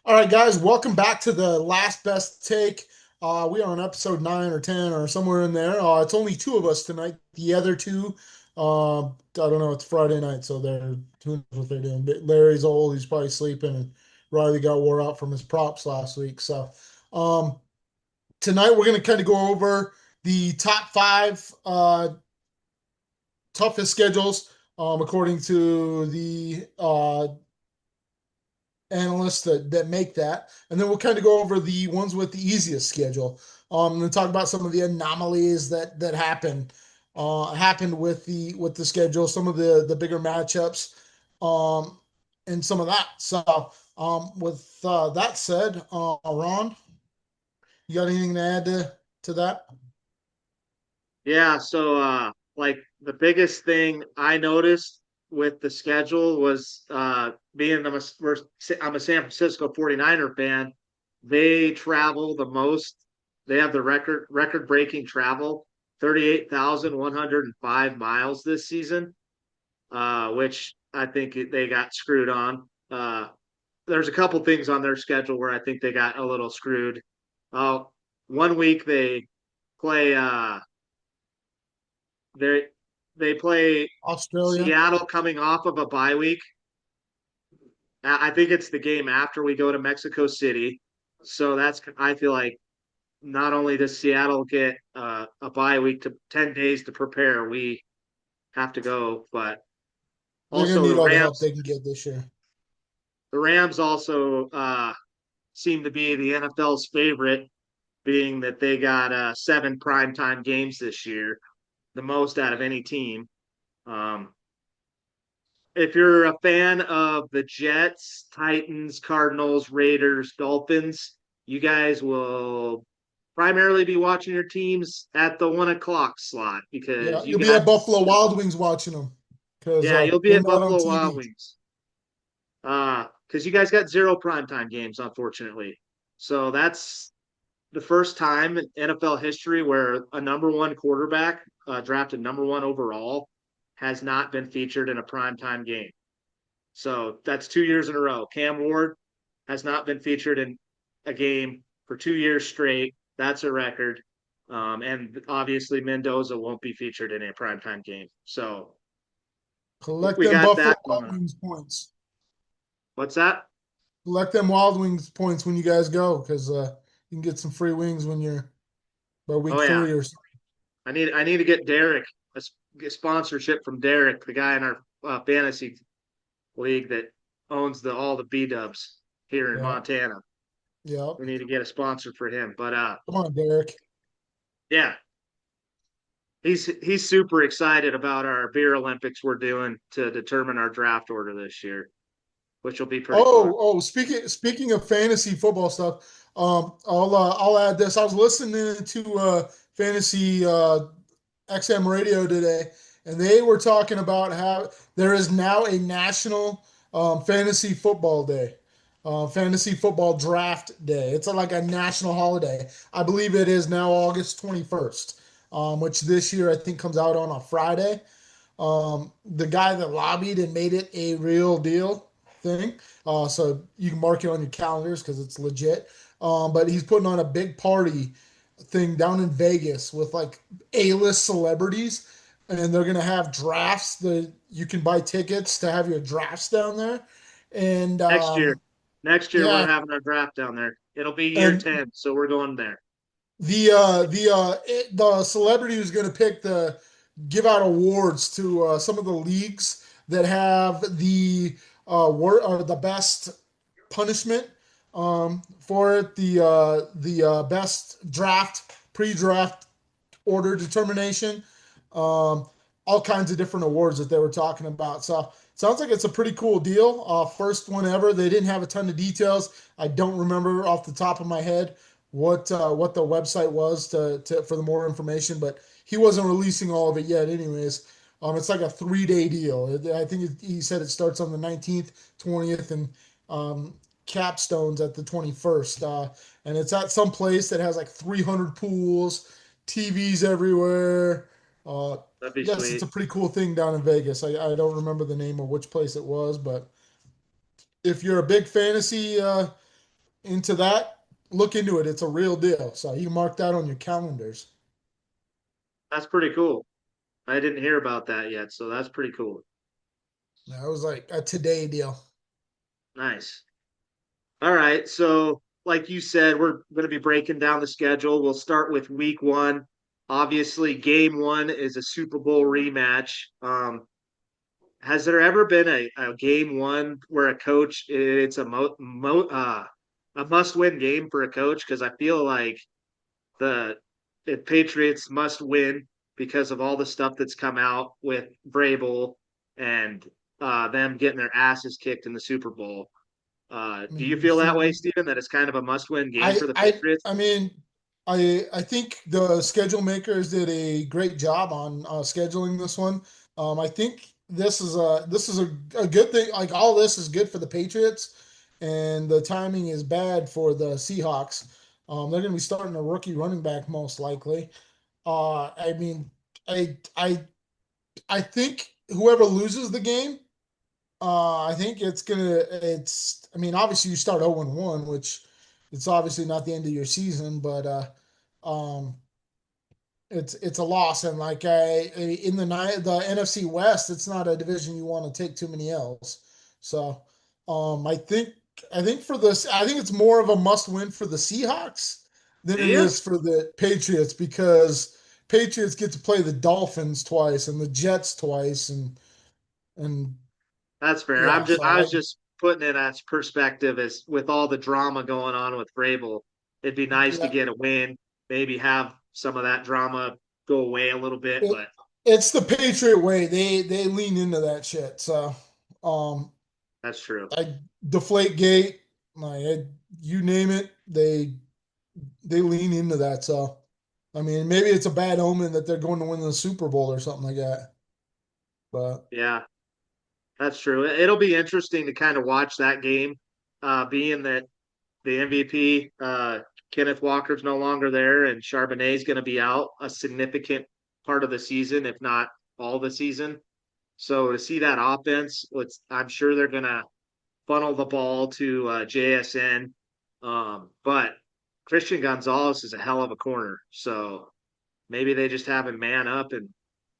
All right, guys, welcome back to the Last Best Take. We are on episode 9 or 10 or somewhere in there. It's only two of us tonight. The other two, I don't know, it's Friday night, so they're who knows what they're doing. But Larry's old, he's probably sleeping, and Riley got wore out from his props last week. So um, tonight we're going to kind of go over the top five toughest schedules according to the analysts that make that, and then we'll kind of go over the ones with the easiest schedule. And talk about some of the anomalies that happened with the schedule, some of the bigger matchups, um, and some of that. So, with that said, Ron, you got anything to add to that? Yeah, so like the biggest thing I noticed with the schedule was being I'm a San Francisco 49er fan. They travel the most. They have the record-breaking travel, 38,105 miles this season, which I think they got screwed on. There's a couple things on their schedule where I think they got a little screwed. Uh, one week they play they they play Australia. Seattle coming off of a bye week. I think it's the game after we go to Mexico City. So that's I feel like not only does Seattle get a bye week to 10 days to prepare, we have to go, but They're gonna also need all the help they can get this year. The Rams also seem to be the NFL's favorite, being that they got seven primetime games this year, the most out of any team. Um, if you're a fan of the Jets, Titans, Cardinals, Raiders, Dolphins, you guys will primarily be watching your teams at the 1 o'clock slot Yeah, because you you'll be got, at Buffalo Wild Wings watching them because yeah, you'll be they're at not on Buffalo Wild TV. Wings because you guys got zero primetime games, unfortunately. So that's the first time in NFL history where a number one quarterback drafted number one overall has not been featured in a primetime game. So that's 2 years in a row. Cam Ward has not been featured in a game for 2 years straight. That's a record. And obviously, Mendoza won't be featured in a primetime game. So Collect we them got Buffalo that going Wild on. Wings points. What's that? Collect them Wild Wings points when you guys go because you can get some free wings when you're by week Oh, yeah. 3 or so. I need to get Derek get sponsorship from Derek, the guy in our fantasy league that owns the all the B Dubs here in Yeah, Montana. yeah. We need to get a sponsor for him. But Come on, Derek. yeah, he's super excited about our beer Olympics we're doing to determine our draft order this year, which will be pretty fun. Speaking of fantasy football stuff, I'll add this. I was listening to fantasy XM radio today, and they were talking about how there is now a national fantasy football day, fantasy football draft day. It's like a national holiday. I believe it is now August 21st, which this year I think comes out on a Friday. The guy that lobbied and made it a real deal thing. So you can mark it on your calendars because it's legit. But he's putting on a big party thing down in Vegas with like A-list celebrities, and they're gonna have drafts that you can buy tickets to have your drafts down there. And Next year, next year we're yeah, having our draft down there. It'll be year and 10, so we're going there. the celebrity who's gonna pick the give out awards to some of the leagues that have the best punishment for it, the best draft pre-draft order determination, all kinds of different awards that they were talking about. So sounds like it's a pretty cool deal. First one ever. They didn't have a ton of details. I don't remember off the top of my head what the website was for the more information, but he wasn't releasing all of it yet. Anyways, it's like a 3 day deal. I think he said it starts on the 19th, 20th, and um, capstones at the 21st. And it's at some place that has like 300 pools, TVs everywhere. That'd be Yes, it's sweet. a pretty cool thing down in Vegas. I don't remember the name of which place it was, but if you're a big fantasy into that, look into it. It's a real deal. So you can mark that on your calendars. That's pretty cool. I didn't hear about that yet, so that's pretty cool. That was like a today deal. Nice. All right. So, like you said, we're going to be breaking down the schedule. We'll start with week one. Obviously, game one is a Super Bowl rematch. Has there ever been a game one where a coach it's a must win game for a coach? Because I feel like the Patriots must win because of all the stuff that's come out with Vrabel and them getting their asses kicked in the Super Bowl. I Do you mean, feel that way, Steven, that it's kind of a must win game I for the I Patriots? I mean, I think the schedule makers did a great job on scheduling this one. I think this is a good thing. Like all this is good for the Patriots, and the timing is bad for the Seahawks. They're going to be starting a rookie running back most likely. I mean, I think whoever loses the game, I think it's I mean, obviously you start 0-1, which it's obviously not the end of your season, but um it's a loss. And like in the NFC West, it's not a division you want to take too many L's. So I think for this, I think it's more of a must win for the Seahawks than Do it you? is for the Patriots, because Patriots get to play the Dolphins twice and the Jets twice, and That's fair. yeah, so I I was just putting it as perspective as with all the drama going on with Vrabel, it'd be nice to yeah, get a win, maybe have some of that drama go away a little bit, it, but it's the Patriot way. They lean into that shit. So um that's true. I deflate gate, you name it, they lean into that. So I mean, maybe it's a bad omen that they're going to win the Super Bowl or something like that. But Yeah, that's true. It'll be interesting to kind of watch that game, being that the MVP, Kenneth Walker's no longer there, and Charbonnet's going to be out a significant part of the season, if not all the season. So to see that offense, I'm sure they're going to funnel the ball to JSN. But Christian Gonzalez is a hell of a corner. So maybe they just have him man up. And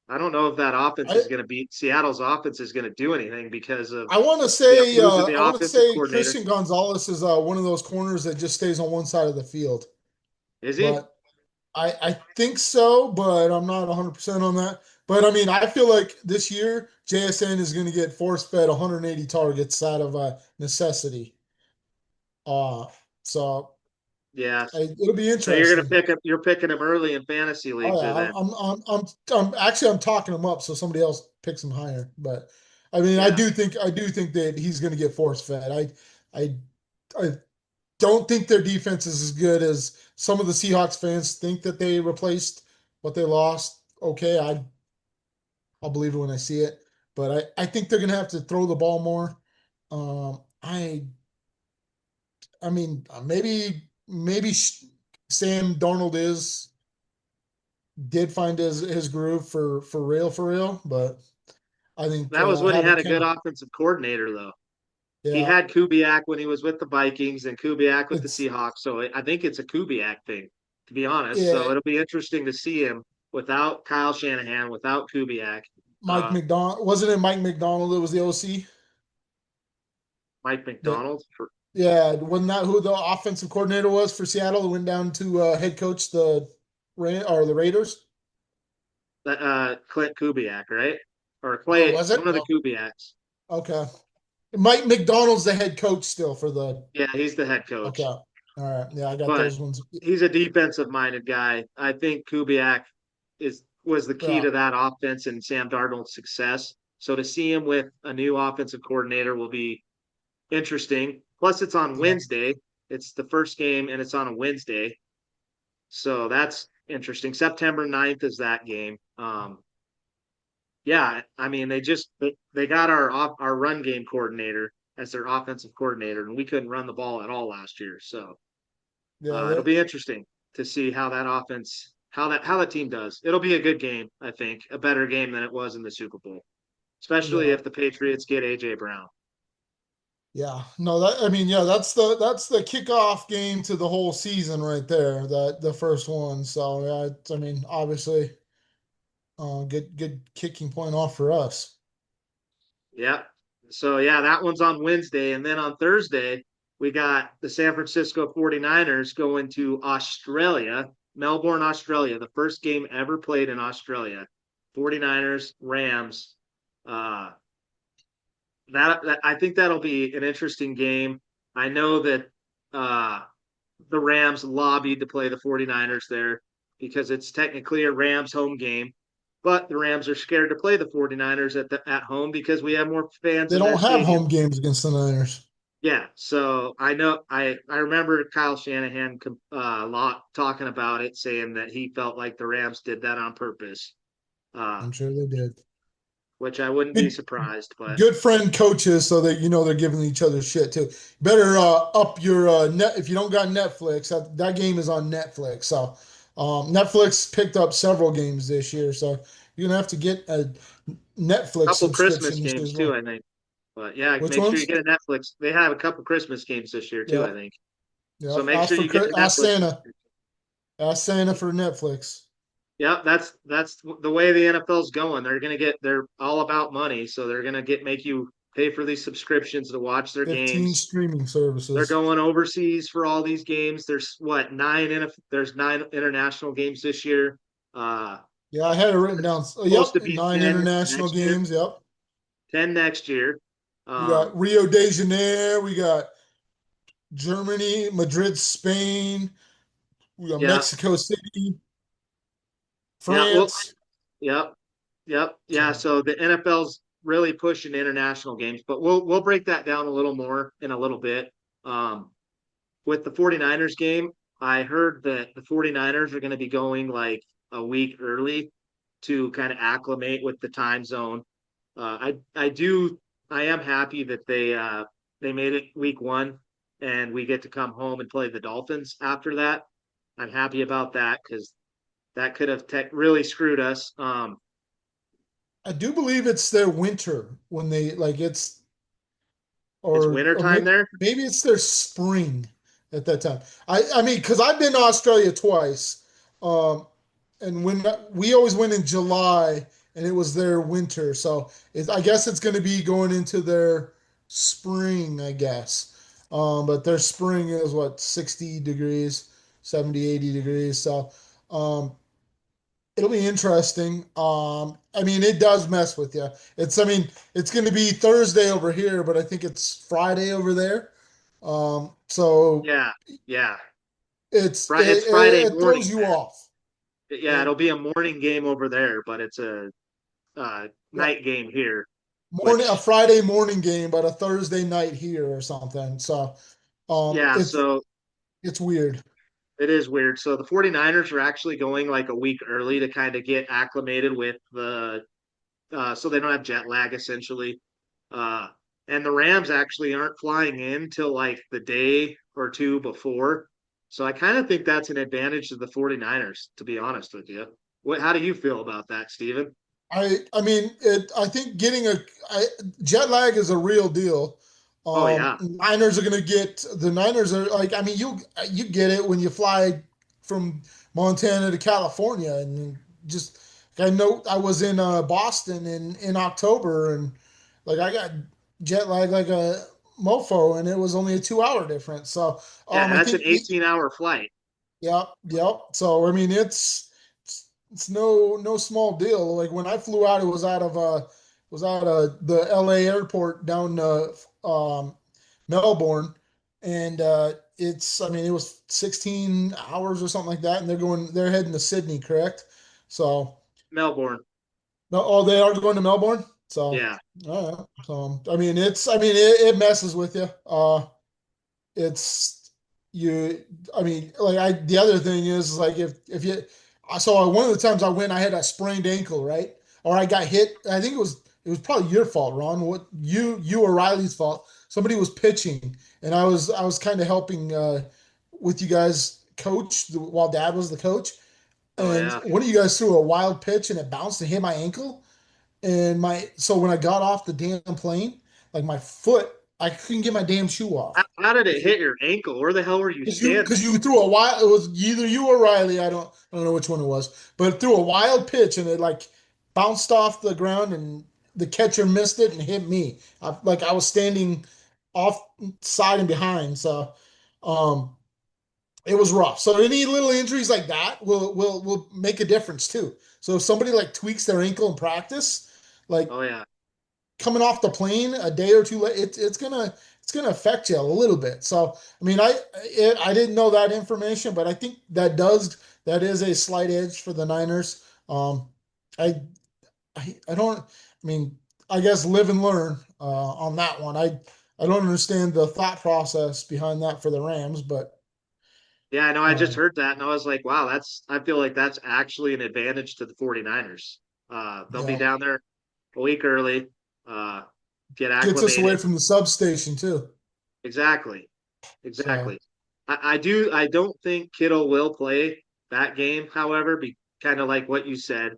I don't know if that offense I is going to be Seattle's offense is going to do anything because of I want to the say losing uh, the I want to offensive say coordinator. Christian Gonzalez is one of those corners that just stays on one side of the field. Is he? But I think so, but I'm not 100% on that. But I mean, I feel like this year JSN is going to get force fed 180 targets out of necessity. Uh, so Yeah. it'll be So you're going to interesting. pick up, you're picking him early in fantasy Oh leagues yeah, then. I'm actually I'm talking him up so somebody else picks him higher. But I mean, Yeah. I do think that he's going to get force fed. I I don't think their defense is as good as some of the Seahawks fans think that they replaced what they lost. Okay, I'll believe it when I see it. But I think they're gonna have to throw the ball more. I mean maybe Sam Darnold is did find his groove for real, but I think That was when he having had a good Ken, offensive coordinator, though. He yeah, had Kubiak when he was with the Vikings and Kubiak with the it's Seahawks. So I think it's a Kubiak thing, to be honest. yeah, So it'll be interesting to see him without Kyle Shanahan, without Kubiak. Mike Uh, McDonald, wasn't it Mike McDonald that was the OC? Mike That McDonald for Yeah, wasn't that who the offensive coordinator was for Seattle? Who went down to head coach the Raiders? Clint Kubiak, right? Or Oh, Clay, was it? one of the Oh, Kubiaks. okay. Mike McDonald's the head coach still for the. Yeah, he's the head Okay, coach. all right. Yeah, I got But those ones. he's a defensive minded guy. I think Kubiak is was the key Yeah, to that offense and Sam Darnold's success. So to see him with a new offensive coordinator will be interesting. Plus, it's on yeah, Wednesday. It's the first game, and it's on a Wednesday. So that's interesting. September 9th is that game. Yeah, I mean they got our run game coordinator as their offensive coordinator, and we couldn't run the ball at all last year. So yeah. it'll be interesting to see how that offense how that team does. It'll be a good game, I think, a better game than it was in the Super Bowl, especially Yeah. if the Patriots get AJ Brown. Yeah, no, that I mean, yeah, that's the kickoff game to the whole season right there. That the first one. So yeah, I mean, obviously, good kicking point off for us. Yeah. So yeah, that one's on Wednesday. And then on Thursday, we got the San Francisco 49ers going to Australia, Melbourne, Australia, the first game ever played in Australia. 49ers, Rams. Uh that I think that'll be an interesting game. I know that uh the Rams lobbied to play the 49ers there because it's technically a Rams home game. But the Rams are scared to play the 49ers at home because we have more fans They in their don't have stadium. home games against the Niners. Yeah, so I know I remember Kyle Shanahan a lot talking about it, saying that he felt like the Rams did that on purpose, uh, I'm sure they did. which I wouldn't be Good, surprised. But good friend coaches, so that you know they're giving each other shit too. Better up your net if you don't got Netflix. That game is on Netflix. So Netflix picked up several games this year, so you're gonna have to get a a Netflix couple Christmas subscription this year games as too, well. I think. But yeah, Which make sure you ones? get a Netflix. They have a couple Christmas games this year too, I Yep, think. So yep. make sure you get a Ask Netflix. Santa. Ask Santa for Netflix. Yeah, that's the way the NFL's going. They're all about money, so they're gonna get make you pay for these subscriptions to watch their 15 games. streaming They're services. going overseas for all these games. There's nine international games this year. Uh, Yeah, I had it written there's down. So, supposed yep, to be 10 9 international next year. games. Yep. 10 next year. We got Um, Rio de Janeiro. We got Germany, Madrid, Spain. We got yeah, Mexico City, yeah, well, France. yep, yep, yeah. So So the NFL's really pushing international games, but we'll break that down a little more in a little bit. Um, with the 49ers game, I heard that the 49ers are going to be going like a week early to kind of acclimate with the time zone. I am happy that they made it week one and we get to come home and play the Dolphins after that. I'm happy about that because that could have really screwed us. I do believe it's their winter when they like it's It's or wintertime there. maybe it's their spring at that time. I mean, because I've been to Australia twice, um, and when we always went in July, and it was their winter, so I guess it's going to be going into their spring, I guess. But their spring is what 60 degrees, 70, 80 degrees. So um, it'll be interesting. I mean, it does mess with you. I mean, it's going to be Thursday over here, but I think it's Friday over there. So Yeah, yeah. It's Friday it morning throws you there. off. Yeah, It, it'll be a morning game over there, but it's a yeah, night game here, a which Friday morning game, but a Thursday night here or something. So, um, yeah, it's so it's weird. it is weird. So the 49ers are actually going like a week early to kind of get acclimated with so they don't have jet lag essentially. Uh, and the Rams actually aren't flying in till like the day or two before. So I kind of think that's an advantage to the 49ers, to be honest with you. How do you feel about that, Steven? I mean I think jet lag is a real deal. Oh yeah. Niners are going to get the Niners are like I mean you get it when you fly from Montana to California and just I know I was in Boston in October and like I got jet lag like a mofo and it was only a 2 hour difference. So Yeah, I that's an think 18-hour flight. yep, yep. So I mean, it's no small deal. Like when I flew out, it was out of the L.A. airport down to Melbourne, and it's I mean it was 16 hours or something like that, and they're heading to Sydney, correct? So Melbourne. no, oh they are going to Melbourne. So Yeah. I mean it messes with you. It's you I mean like I the other thing is like if you I saw one of the times I went I had a sprained ankle, right, or I got hit. I think it was probably your fault, Ron. What you or Riley's fault. Somebody was pitching and I was kind of helping with you guys coach while dad was the coach, Oh and yeah. one of you guys threw a wild pitch and it bounced and hit my ankle, and my so when I got off the damn plane, like my foot I couldn't get my damn shoe off. How did it hit your ankle? Where the hell were you standing? Because you threw a wild, it was either you or Riley. I don't know which one it was, but it threw a wild pitch and it like bounced off the ground and the catcher missed it and hit me. I was standing off side and behind, so um, it was rough. So any little injuries like that will make a difference too. So if somebody like tweaks their ankle in practice, like Oh yeah. coming off the plane a day or two later, it's gonna affect you a little bit. So I mean, I didn't know that information, but I think that is a slight edge for the Niners. I I don't. I mean, I guess live and learn on that one. I don't understand the thought process behind that for the Rams, but Yeah, I know. I just um, heard that and I was like, wow, I feel like that's actually an advantage to the 49ers. They'll be yeah, down there a week early, uh, get gets us away acclimated. from the substation too. Exactly. So Exactly. I don't think Kittle will play that game, however, be kind of like what you said,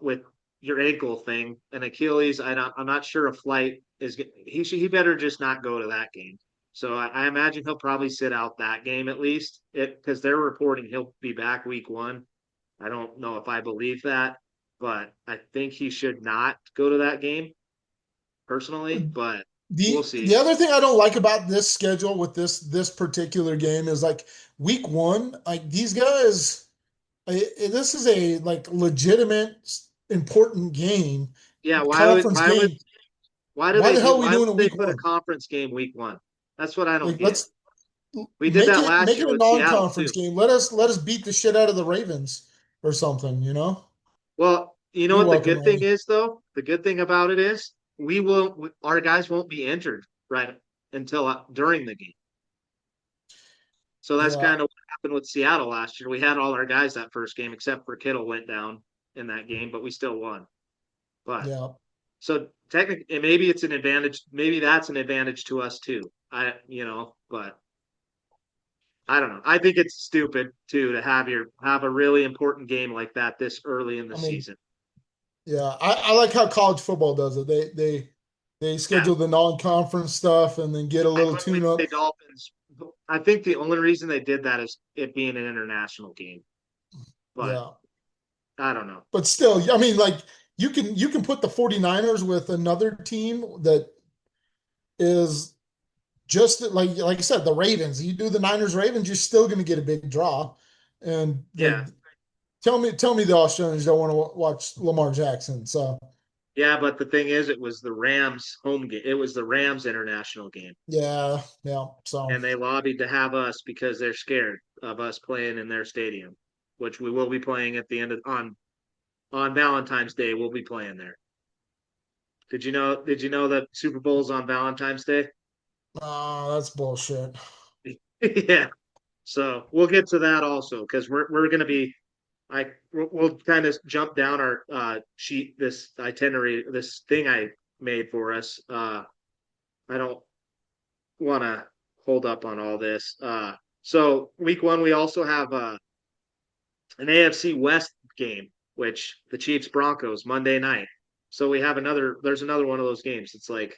with your ankle thing and Achilles. I'm not sure a flight he better just not go to that game. So I imagine he'll probably sit out that game at least because they're reporting he'll be back week 1. I don't know if I believe that, but I think he should not go to that game personally, but we'll the see. other thing I don't like about this schedule with this particular game is like week one, like these guys, this is a like legitimate important game, Yeah, conference game. Why the hell are we why doing would a they week put a one? conference game week 1? That's what I don't Like get. let's We did that last make year it a with Seattle non-conference too. game. Let us beat the shit out of the Ravens or something, you know? Well, you know You're what the welcome, good thing Riley. is though? The good thing about it is our guys won't be injured right until during the game. So that's Yeah, kind of what happened with Seattle last year. We had all our guys that first game except for Kittle went down in that game, but we still won. But yeah. so technically, maybe it's an advantage. Maybe that's an advantage to us too. But I don't know. I think it's stupid too to have a really important game like that this early in the I mean, season. yeah, I like how college football does it. They Yeah, schedule the non-conference stuff and then get a I little literally tune up. play Dolphins. I think the only reason they did that is it being an international game. But Yeah. I don't know. But still, I mean, like you can put the 49ers with another team that is just like I said, the Ravens. You do the Niners Ravens, you're still going to get a big draw. And like, Yeah, tell me the Australians don't want to watch Lamar Jackson. So yeah. But the thing is, it was the Rams home game. It was the Rams international game, yeah, yeah. So and they lobbied to have us because they're scared of us playing in their stadium, which we will be playing at the end of on Valentine's Day. We'll be playing there. Did you know that Super Bowl's on Valentine's Day? that's bullshit. Yeah. So we'll get to that also because we're going to be we'll kind of jump down our sheet, this itinerary, this thing I made for us. I don't want to hold up on all this. So week 1 we also have an AFC West game, which the Chiefs Broncos Monday night. So we have there's another one of those games. It's like,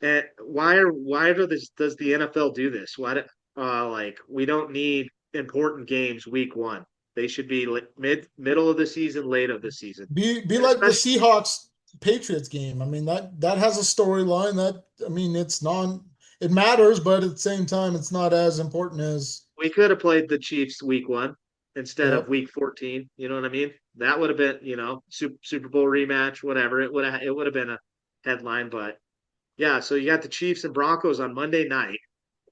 does the NFL do this? Like we don't need important games week 1. They should be middle of the season, late of the season. Be And like the especially Seahawks Patriots game. I mean that has a storyline that I mean it matters, but at the same time it's not as important as we could have played the Chiefs week 1 instead of yep. week 14. You know what I mean? That would have been, Super Bowl rematch, whatever. It would have been a headline, but yeah. So you got the Chiefs and Broncos on Monday night.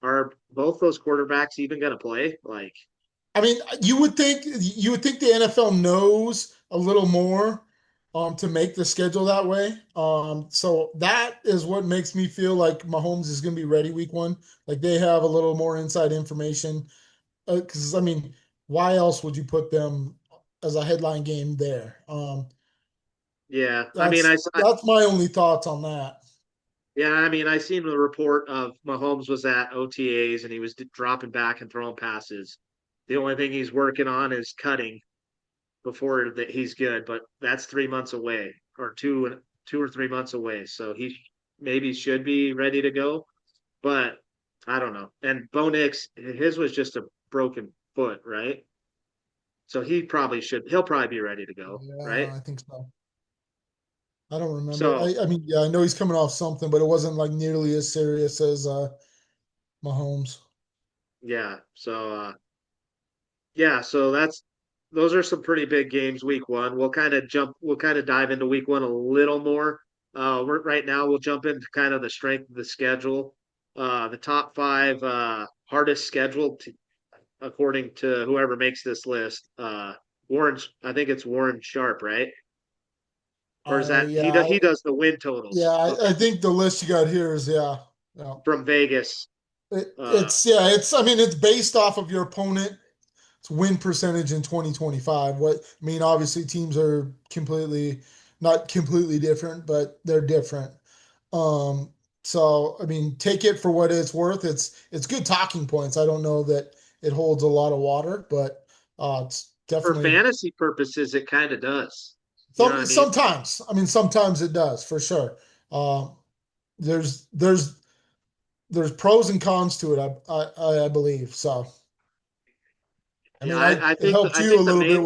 Are both those quarterbacks even going to play? Like, I mean, you would think the NFL knows a little more to make the schedule that way. So that is what makes me feel like Mahomes is going to be ready week one. Like they have a little more inside information. Because I mean, why else would you put them as a headline game there? yeah. That's my only thoughts on that. I seen the report of Mahomes was at OTAs and he was dropping back and throwing passes. The only thing he's working on is cutting before that he's good, but that's 3 months away or 2 or 3 months away. So maybe should be ready to go, but I don't know. And Bo Nix, his was just a broken foot, right? So he'll probably be ready to go, right? Yeah, I think so. I don't remember. So I mean, yeah, I know he's coming off something, but it wasn't like nearly as serious as Mahomes. yeah, so those are some pretty big games week one. We'll kind of dive into week one a little more. Right now we'll jump into kind of the strength of the schedule. The top five hardest schedule according to whoever makes this list. I think it's Warren Sharp, right? Or is that Yeah, he does the win totals? I Okay, think the list you got here is yeah. from Vegas. Uh, I mean, it's based off of your opponent's win percentage in 2025. I mean, obviously teams are not completely different, but they're different. Um, so I mean, take it for what it's worth. It's good talking points. I don't know that it holds a lot of water, but it's for definitely fantasy purposes, it kind of does. You know what I mean? sometimes. I mean, sometimes it does for sure. Um, there's there's pros and cons to it. I believe so. I Yeah, mean, it helped I you a think the little bit main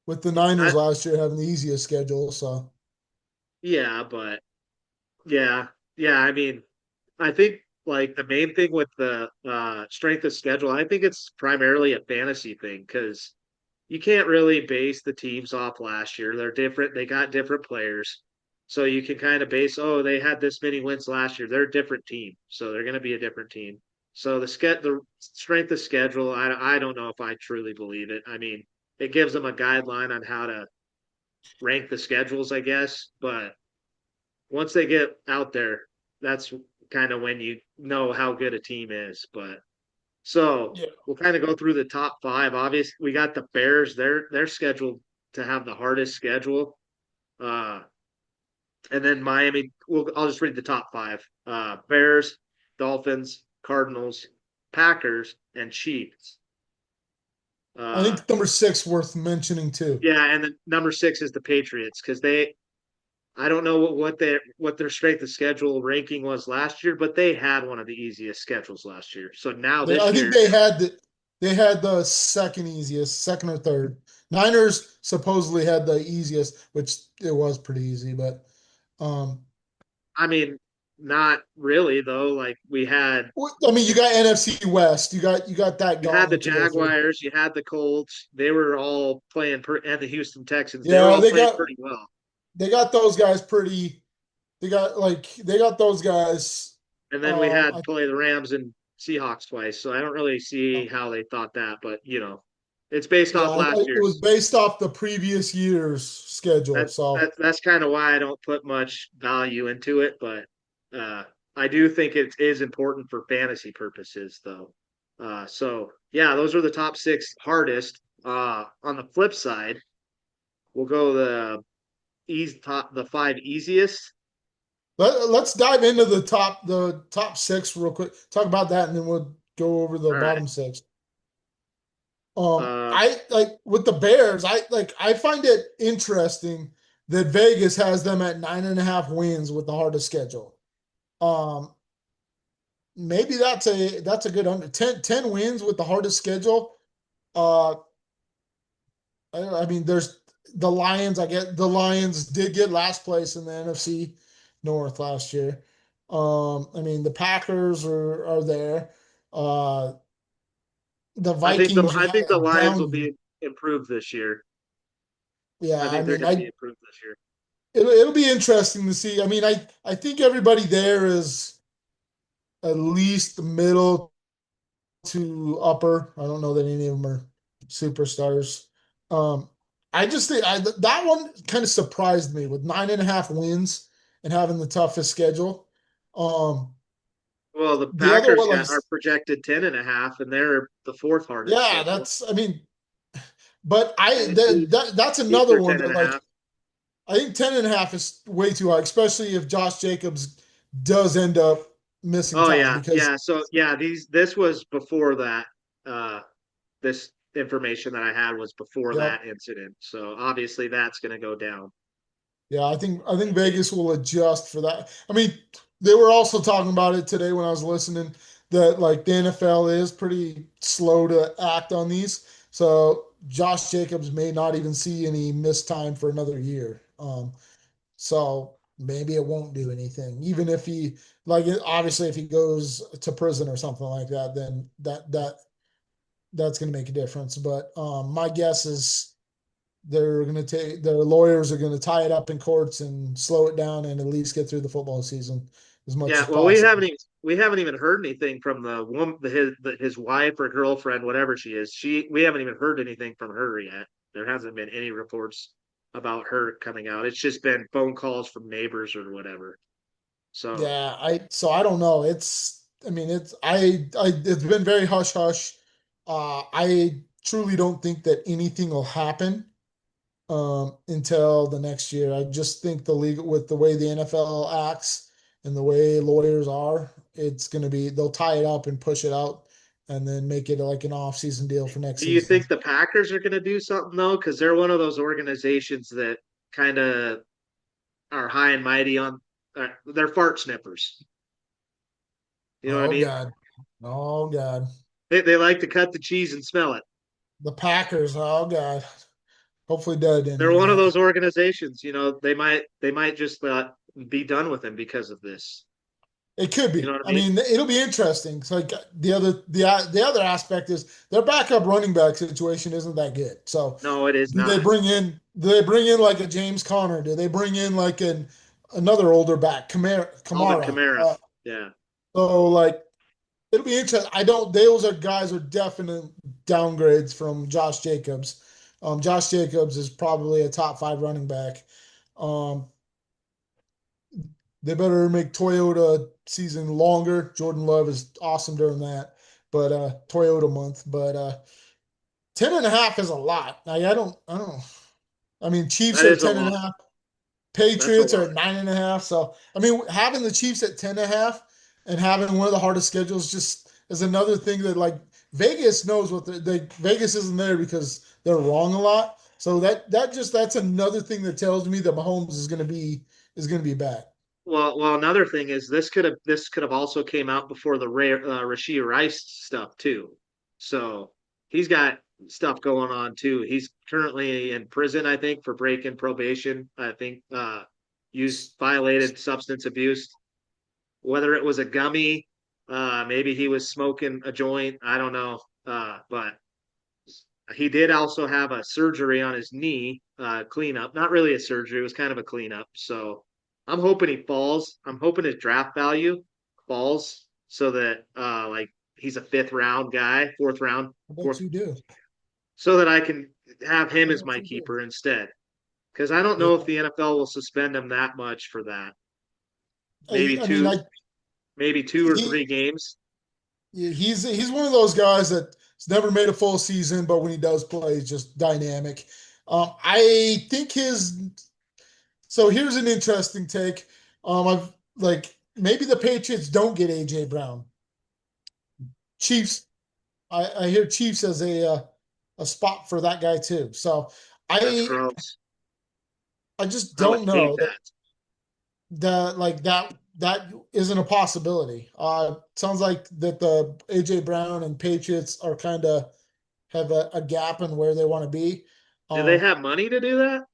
with the Niners I, last year having the easiest schedule. So yeah, but yeah, yeah. I mean, I think like the main thing with the strength of schedule, I think it's primarily a fantasy thing because you can't really base the teams off last year. They're different. They got different players. So you can kind of base, oh, they had this many wins last year. They're a different team. So they're going to be a different team. So the strength of schedule, I don't know if I truly believe it. I mean, it gives them a guideline on how to rank the schedules, I guess. But once they get out there, that's kind of when you know how good a team is. But so yeah, we'll kind of go through the top five. Obviously, we got the Bears. They're scheduled to have the hardest schedule. Uh, and then Miami. I'll just read the top five: Bears, Dolphins, Cardinals, Packers, and Chiefs. I Uh, think number six worth mentioning too. yeah, and then number six is the Patriots because they. I don't know what their strength of schedule ranking was last year, but they had one of the easiest schedules last year. So now I this think year, they had the second easiest, second or third. Niners supposedly had the easiest, which it was pretty easy, but um, I mean, not really though. Like I mean, you got NFC West, you got that you had the gauntlet to go through. Jaguars, you had the Colts. They were all and the Houston Texans. They were Yeah, all playing pretty well. they got those guys pretty. They got those guys. And then we I had play the Rams and Seahawks twice. So I don't really see uh, how they thought that, but it's based yeah, off last it was year's. based off the previous year's schedule. So That's kind of why I don't put much value into it, but uh, I do think it is important for fantasy purposes, though. So yeah, those are the top six hardest. On the flip side, we'll go the five easiest. let's dive into the top six real quick. Talk about that, and then we'll go over the All right. bottom six. Uh, I like with the Bears. I find it interesting that Vegas has them at 9.5 wins with the hardest schedule. Um, maybe that's a good under 10 wins with the hardest schedule. Uh, I mean, there's the Lions. I get the Lions did get last place in the NFC North last year. I mean, the Packers are there. Uh, the Vikings, you I think the had Lions will down. be improved this year. I Yeah, I think they're mean, going to be improved this year. it'll be interesting to see. I mean, I think everybody there is at least middle to upper. I don't know that any of them are superstars. Um, I just think that one kind of surprised me with 9.5 wins and having the toughest schedule. Um, Well, the the other Packers one, got are projected 10.5, and they're the fourth hardest yeah, schedule, I mean, but and the Chiefs that's Chiefs another are one ten that and a half. I think 10.5 is way too high, especially if Josh Jacobs does end up missing Oh time yeah, because yeah. So yeah, this was before that. This information that I had was before yep. that incident. So obviously that's going to go down. Yeah, I think Vegas will adjust for that. I mean, they were also talking about it today when I was listening that like the NFL is pretty slow to act on these. So Josh Jacobs may not even see any missed time for another year. So maybe it won't do anything. Even if he like obviously if he goes to prison or something like that, then that's going to make a difference. But my guess is they're going to take their lawyers are going to tie it up in courts and slow it down and at least get through the football season as much Yeah, as well, possible. we haven't even heard anything from the woman, his wife or girlfriend, whatever she is. We haven't even heard anything from her yet. There hasn't been any reports about her coming out. It's just been phone calls from neighbors or whatever. So Yeah, I don't know. I mean I it's been very hush hush. I truly don't think that anything will happen until the next year. I just think the league, with the way the NFL acts and the way lawyers are, it's going to be, they'll tie it up and push it out and then make it like an off-season deal for next do you season. think the Packers are going to do something though? Because they're one of those organizations that kind of are high and mighty on. They're fart sniffers. You know what I Oh mean? God. Oh God. They like to cut the cheese and smell it. The Packers. Oh God. Hopefully Dad didn't They're hear one of that. those organizations. You know, they might just be done with him because of this. It could You know be. what I I mean? mean, it'll be interesting. It's like the other aspect is their backup running back situation isn't that good. So No, it is do they not. bring in do they bring in like a James Conner? Do they bring in like another older back, Alvin Kamara? Kamara. Yeah. So like it'll be interesting. I don't those are guys are definite downgrades from Josh Jacobs. Josh Jacobs is probably a top five running back. Um, they better make Toyota season longer. Jordan Love is awesome during that, but Toyota month. But 10.5 is a lot. Like, I don't. I mean, Chiefs That are at is a 10 and lot. a half. That's a Patriots are lot. at 9.5. So I mean, having the Chiefs at 10.5 and having one of the hardest schedules just is another thing that like Vegas knows what Vegas isn't there because they're wrong a lot. So that's another thing that tells me that Mahomes is gonna be bad. Well, another thing is this could have also came out before the Rashee Rice stuff too. So he's got stuff going on too. He's currently in prison, I think, for breaking probation. I think used violated substance abuse. Whether it was a gummy, maybe he was smoking a joint. I don't know. But he did also have a surgery on his knee, cleanup. Not really a surgery, it was kind of a cleanup. So I'm hoping he falls. I'm hoping his draft value falls so that like he's a fifth round guy, fourth round, I bet fourth, you do. so that I can have him I as bet my you do. keeper instead. Because I don't know if Yeah. the NFL will suspend him that much for that. I, Maybe I mean, two, I maybe two or he three games. he's one of those guys that's never made a full season, but when he does play, he's just dynamic. I think his so here's an interesting take. I've like maybe the Patriots don't get AJ Brown. Chiefs, I hear Chiefs as a spot for that guy too. So That's I gross. I just I would don't hate know that. that like that isn't a possibility. Sounds like that the AJ Brown and Patriots are kind of have a gap in where they want to be. Do they Um, have money to do that?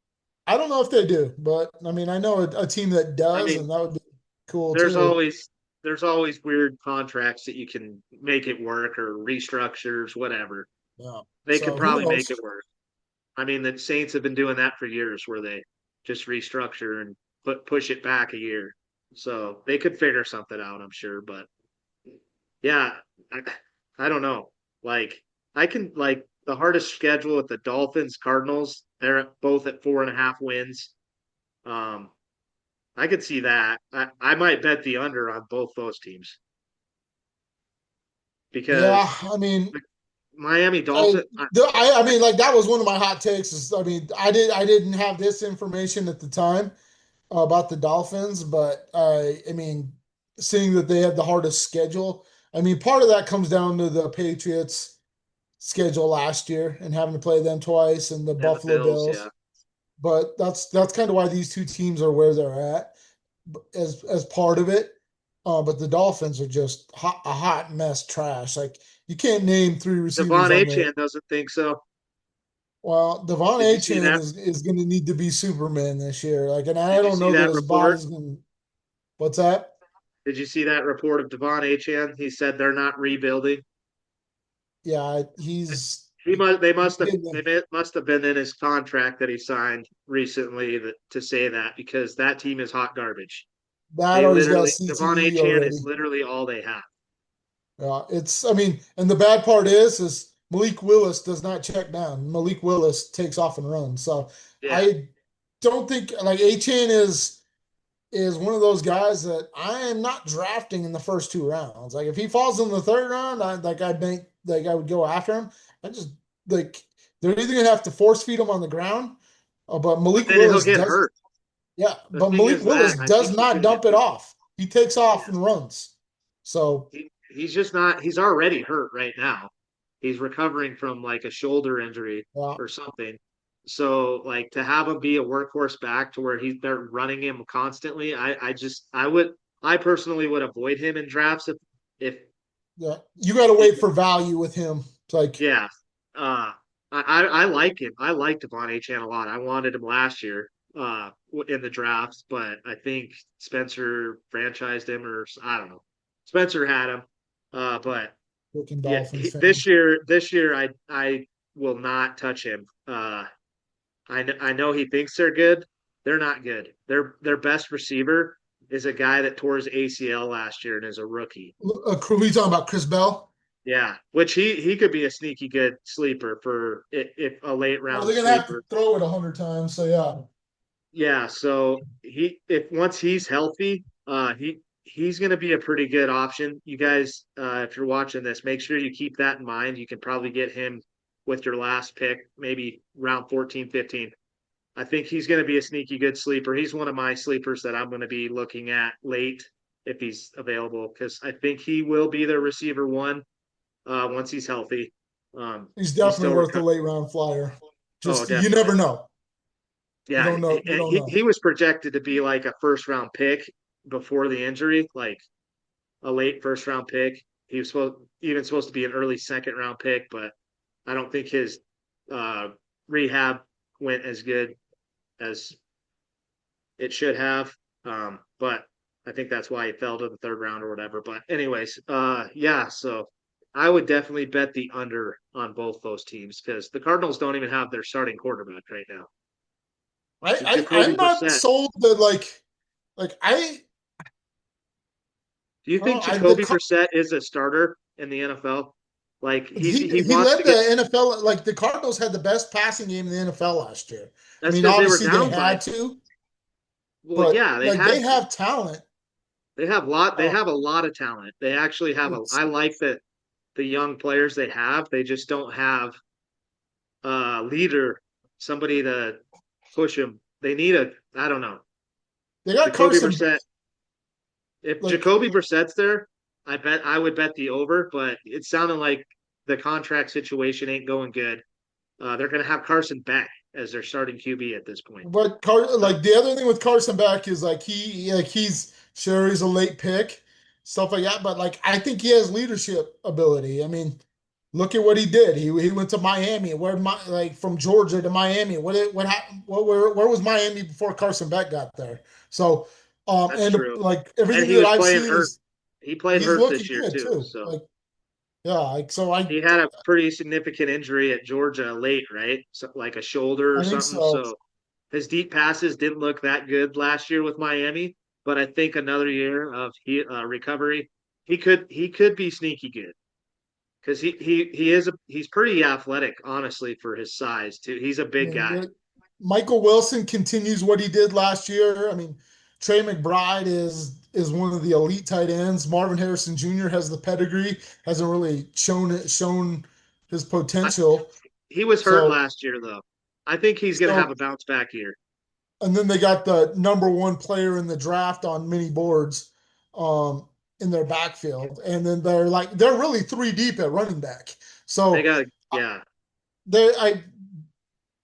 I don't know if they do, but I mean, I know a team that I does, mean, and that would be cool there's too. always there's always weird contracts that you can make it work or restructures, whatever. Yeah. They could So who probably make knows? it work. I mean, the Saints have been doing that for years where they just restructure and push it back a year. So they could figure something out, I'm sure. But yeah, I, I don't know. Like I can like the hardest schedule with the Dolphins, Cardinals, both at 4.5 wins. Um, I could see that. I might bet the under on both those teams Yeah, because I mean, the Miami I, Dolphin. I mean, like that was one of my hot takes. I mean, I didn't have this information at the time about the Dolphins, but I mean, seeing that they have the hardest schedule, I mean, part of that comes down to the Patriots' schedule last year and having to play them twice, and the And the Buffalo Bills, yeah. Bills. but that's kind of why these two teams are where they're at as part of it. But the Dolphins are just a hot mess trash. Like you can't name three receivers Devon on there. Achane doesn't think so. Well, Devon Did you see Achane that? is going to need to be Superman this year. Like, and I Did you don't see know that that his report? body's going to. What's that? Did you see that report of Devon Achane? He said they're not rebuilding. Yeah, He must. They he's must have. getting They there. must have been in his contract that he signed recently to say that because that team is hot garbage. That They or he's got literally Devon CTE Achane is already. literally all they have. I mean, and the bad part is Malik Willis does not check down. Malik Willis takes off and runs. So Yeah, I don't think like A-Chain is one of those guys that I am not drafting in the first two rounds. Like if he falls in the third round, I think like I would go after him. I just like they're either gonna have to force feed him on the ground, but but Malik then he'll Willis get does. hurt. Yeah, The but thing Malik is Willis that I does think he's not going to get dump it hurt. off. He takes off Yeah, and runs. So he's just not. He's already hurt right now. He's recovering from like a shoulder injury yeah, or something. So like to have him be a workhorse back to where they're running him constantly, I personally would avoid him in drafts if yeah, you got to if wait for value with him. It's like yeah. Uh I like him. I liked Devon Achane a lot. I wanted him last year in the drafts, but I think Spencer franchised him or I don't know. Spencer had him. But freaking yeah, Dolphins this fans. year I will not touch him. I know he thinks they're good. They're not good. Their best receiver is a guy that tore his ACL last year and is a rookie. Who are you talking about? Chris Bell? Yeah, which he could be a sneaky good sleeper for if a late Well, round they're gonna have to sleeper. throw it 100 times. So yeah, Yeah, so he if once he's healthy, he's going to be a pretty good option. You guys, if you're watching this, make sure you keep that in mind. You can probably get him with your last pick, maybe round 14, 15. I think he's going to be a sneaky good sleeper. He's one of my sleepers that I'm going to be looking at late if he's available because I think he will be the receiver one once he's healthy. he's He's definitely still worth the recovering. late round flyer. Oh, Just you never definitely. know. You Yeah, don't know. You don't he know. was projected to be like a first round pick before the injury, like a late first round pick. He was supposed to be an early second round pick, but I don't think his uh, rehab went as good as it should have. But I think that's why he fell to the third round or whatever. But anyways, yeah. So I would definitely bet the under on both those teams because the Cardinals don't even have their starting quarterback right now. I'm Jacoby not Brissett. sold that like Do you I don't think know. Jacoby Brissett is a starter in the NFL? Like he He wants led to the get. NFL. Like the Cardinals had the best passing game in the NFL last year. I That's mean, because they were obviously they down by. had to, Well, but yeah, they like they had to. have talent. They have lot. They Uh, have a lot of talent. They actually have a. it's I like that the young players they have. They just don't have a leader, somebody to push them. They need a. I don't know. they got Jacoby Carson Brissett. Beck. If Like Jacoby Brissett's there, I would bet the over. But it sounded like the contract situation ain't going good. They're going to have Carson Beck as their starting QB at this point. So Like the other thing with Carson Beck is like he's sure he's a late pick, stuff like that. But like I think he has leadership ability. I mean, look at what he did. He went to Miami. Where my like from Georgia to Miami. What happened? Where was Miami before Carson Beck got there? So that's and true. like And everything he that was I've playing seen hurt. is He played he's hurt looking this year good too. too. So Like yeah, like so he had a pretty significant injury at Georgia late, right? So, like a shoulder or I think something. so. So his deep passes didn't look that good last year with Miami, but I think another year of recovery, he could be sneaky good because he's pretty athletic, honestly, for his size too. He's a I big mean, guy. Michael Wilson continues what he did last year. I mean, Trey McBride is one of the elite tight ends. Marvin Harrison Jr. has the pedigree, hasn't really shown his I, potential. he was hurt So last year though. I think he's gonna have so a bounce back year. and then they got the number one player in the draft on many boards um in their backfield. And then they're really three deep at running back. They So got yeah. they I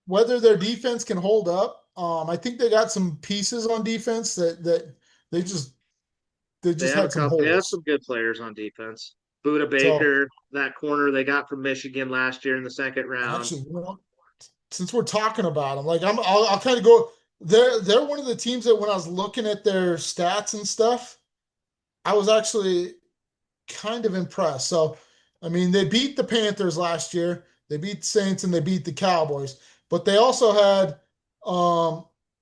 whether their defense can hold up, I think they got some pieces on defense that they just they They just have a had some couple. They have holes. some good players on defense. Buda So Baker, that corner they got from Michigan last year in the second round. actually, since we're talking about them, like I'll kind of go. They're one of the teams that when I was looking at their stats and stuff, I was actually kind of impressed. So, I mean, they beat the Panthers last year, they beat the Saints, and they beat the Cowboys. But they also had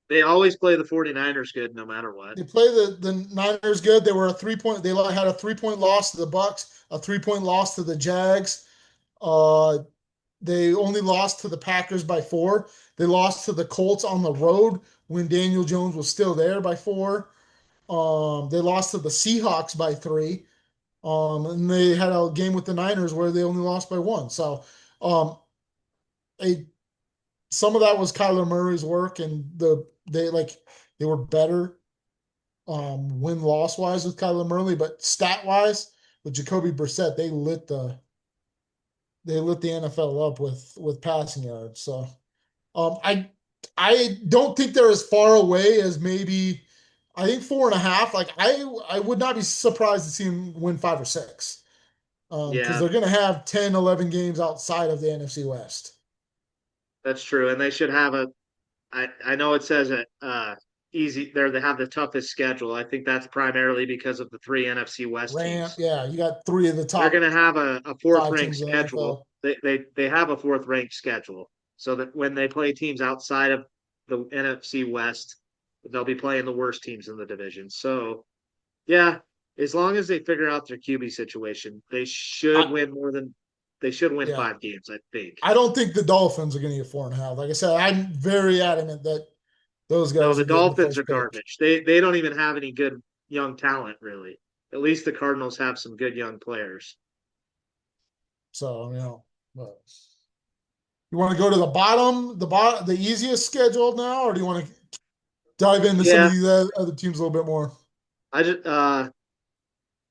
They always play the 49ers good no matter what. they play the Niners good. They were a 3 point. They had a 3 point loss to the Bucks, a 3 point loss to the Jags. Uh, they only lost to the Packers by 4. They lost to the Colts on the road when Daniel Jones was still there by 4. They lost to the Seahawks by 3. And they had a game with the Niners where they only lost by 1. So, um, a some of that was Kyler Murray's work, and they were better win loss wise with Kyler Murray, but stat wise with Jacoby Brissett, they lit the NFL up with passing yards. So I don't think they're as far away as maybe I think 4.5. Like I would not be surprised to see them win 5 or 6. Because Yeah, they're gonna have 10, 11 games outside of the NFC West. that's true. And they should have a I know it says it easy there they have the toughest schedule. I think that's primarily because of the three NFC West Ramp, teams. yeah, you got 3 of the They're top gonna have a fourth 5 ranked teams in the schedule. NFL. They have a fourth ranked schedule. So that when they play teams outside of the NFC West, they'll be playing the worst teams in the division. So yeah, as long as they figure out their QB situation, I, they should win yeah, 5 games, I think. I don't think the Dolphins are going to get 4.5. Like I said, I'm very adamant that those No, guys the are getting the Dolphins are first pick. garbage. They don't even have any good young talent really. At least the Cardinals have some good young players. So but you want to go to the easiest schedule now, or do you want to dive into some of Yeah, these other teams a little bit more? I just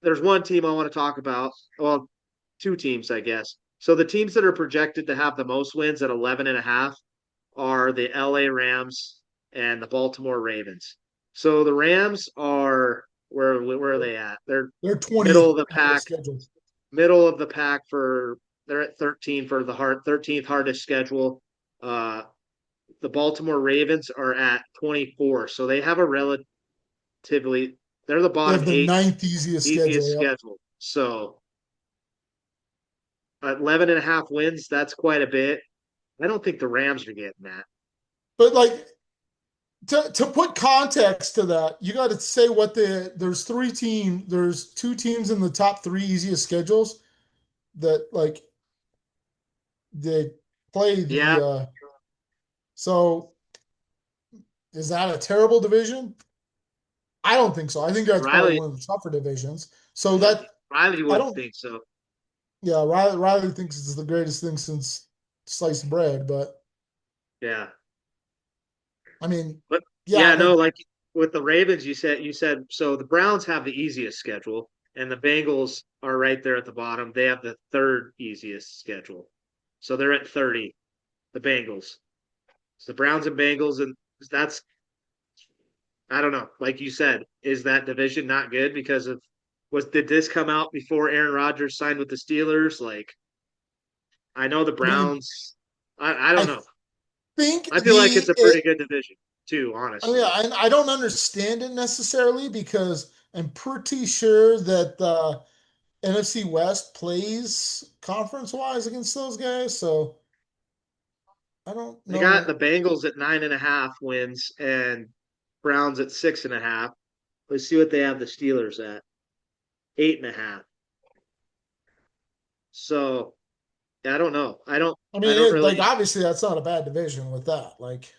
there's one team I want to talk about. Well, two teams, I guess. So the teams that are projected to have the most wins at 11 and a half are the LA Rams and the Baltimore Ravens. So the Rams are where are they at? They're They're middle 20th of the out of the pack, schedule. middle of the pack for they're at 13 for the 13th hardest schedule. Uh the Baltimore Ravens are at 24. So they have a relatively they're the They bottom have the 8 ninth easiest schedule. easiest Yep. schedule. So at 11 and a half wins, that's quite a bit. I don't think the Rams are getting that. But like to put context to that, you got to say there's 2 teams in the top 3 easiest schedules that like they play Yeah, so is that a terrible division? I don't think so. I think that's probably Riley one of the tougher divisions. So that Riley I wouldn't don't think so. yeah, Riley thinks it's the greatest thing since sliced bread, but Yeah. I mean, But yeah, yeah, no, like like with the Ravens, you said so the Browns have the easiest schedule and the Bengals are right there at the bottom. They have the third easiest schedule. So they're at 30, the Bengals. So the Browns and Bengals, and that's I don't know. Like you said, is that division not good because of was did this come out before Aaron Rodgers signed with the Steelers? Like I know the I mean, Browns. I don't I know. think I feel like it's a pretty good division too, I mean, honestly. I don't understand it necessarily because I'm pretty sure that the NFC West plays conference wise against those guys. So I don't They got the know. Bengals at 9.5 wins and Browns at 6.5. Let's see what they have the Steelers at 8.5. So yeah, I don't know. I I mean, don't like really. obviously that's not a bad division with that. Like,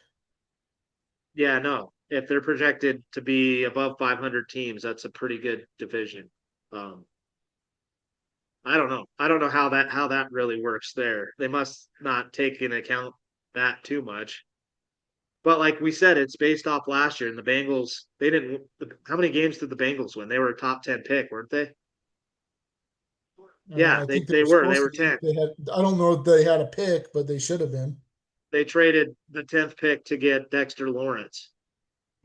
Yeah, no. If they're projected to be above 500 teams, that's a pretty good division. Um, I don't know. I don't know how that really works there. They must not take into account that too much. But like we said, it's based off last year, and the Bengals they didn't. How many games did the Bengals win? They were a top 10 pick, weren't they? Yeah, I they think they they were were. They supposed to were be. 10. They had. I don't know if they had a pick, but they should have been. they traded the 10th pick to get Dexter Lawrence.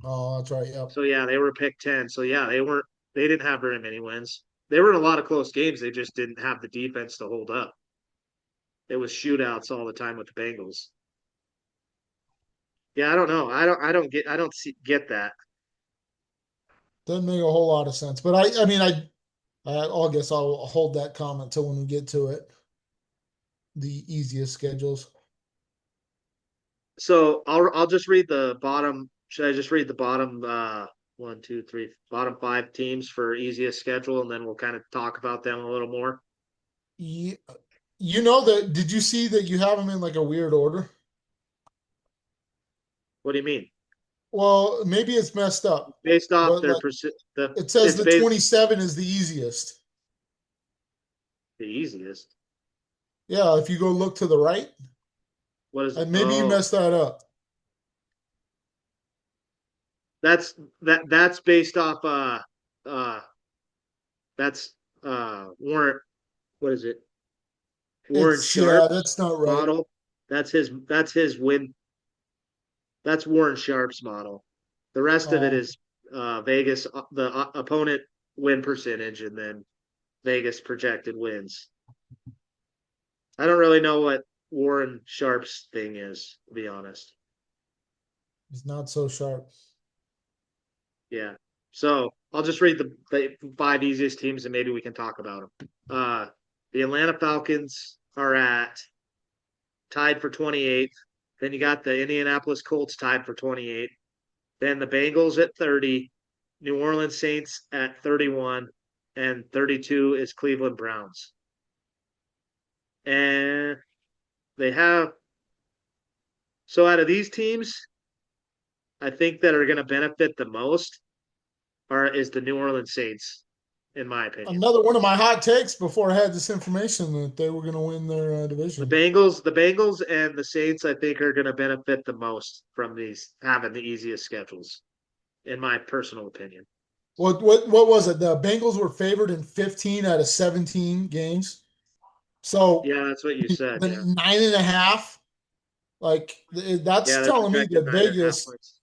Oh, that's right. Yep. So yeah, they were picked 10. So yeah, they didn't have very many wins. They were in a lot of close games. They just didn't have the defense to hold up. It was shootouts all the time with the Bengals. Yeah, I don't know. I don't get that. Doesn't make a whole lot of sense. But I mean, I'll guess I'll hold that comment till when we get to it. The easiest schedules. So I'll just read the bottom. Should I just read the bottom one, two, three, bottom five teams for easiest schedule, and then we'll kind of talk about them a little more. You, you know that? Did you see that you have them in like a weird order? What do you mean? Well, maybe it's messed up, Based off but their like the it says it's the based 27 is the easiest. the easiest. Yeah, if you go look to the right, What is it? and maybe you Oh, messed that up. that's that's based off uh that's Warren. What is it? Warren Yeah, Sharp's that's not right. model. That's his win. That's Warren Sharp's model. The rest of it Oh, is Vegas, the opponent win percentage, and then Vegas projected wins. I don't really know what Warren Sharp's thing is, to be honest. he's not so sharp. Yeah. So I'll just read the five easiest teams and maybe we can talk about them. The Atlanta Falcons are at tied for 28th. Then you got the Indianapolis Colts tied for 28th. Then the Bengals at 30, New Orleans Saints at 31, and 32 is Cleveland Browns. And they have so out of these teams, I think that are going to benefit the most are is the New Orleans Saints, in my opinion. Another one of my hot takes before I had this information that they were going to win their division. The Bengals and the Saints, I think, are going to benefit the most from these having the easiest schedules, in my personal opinion. What was it? The Bengals were favored in 15 out of 17 games. So Yeah, that's what you said. the Yeah, 9.5, like that's yeah, they're telling me projected that 9.5 Vegas, points.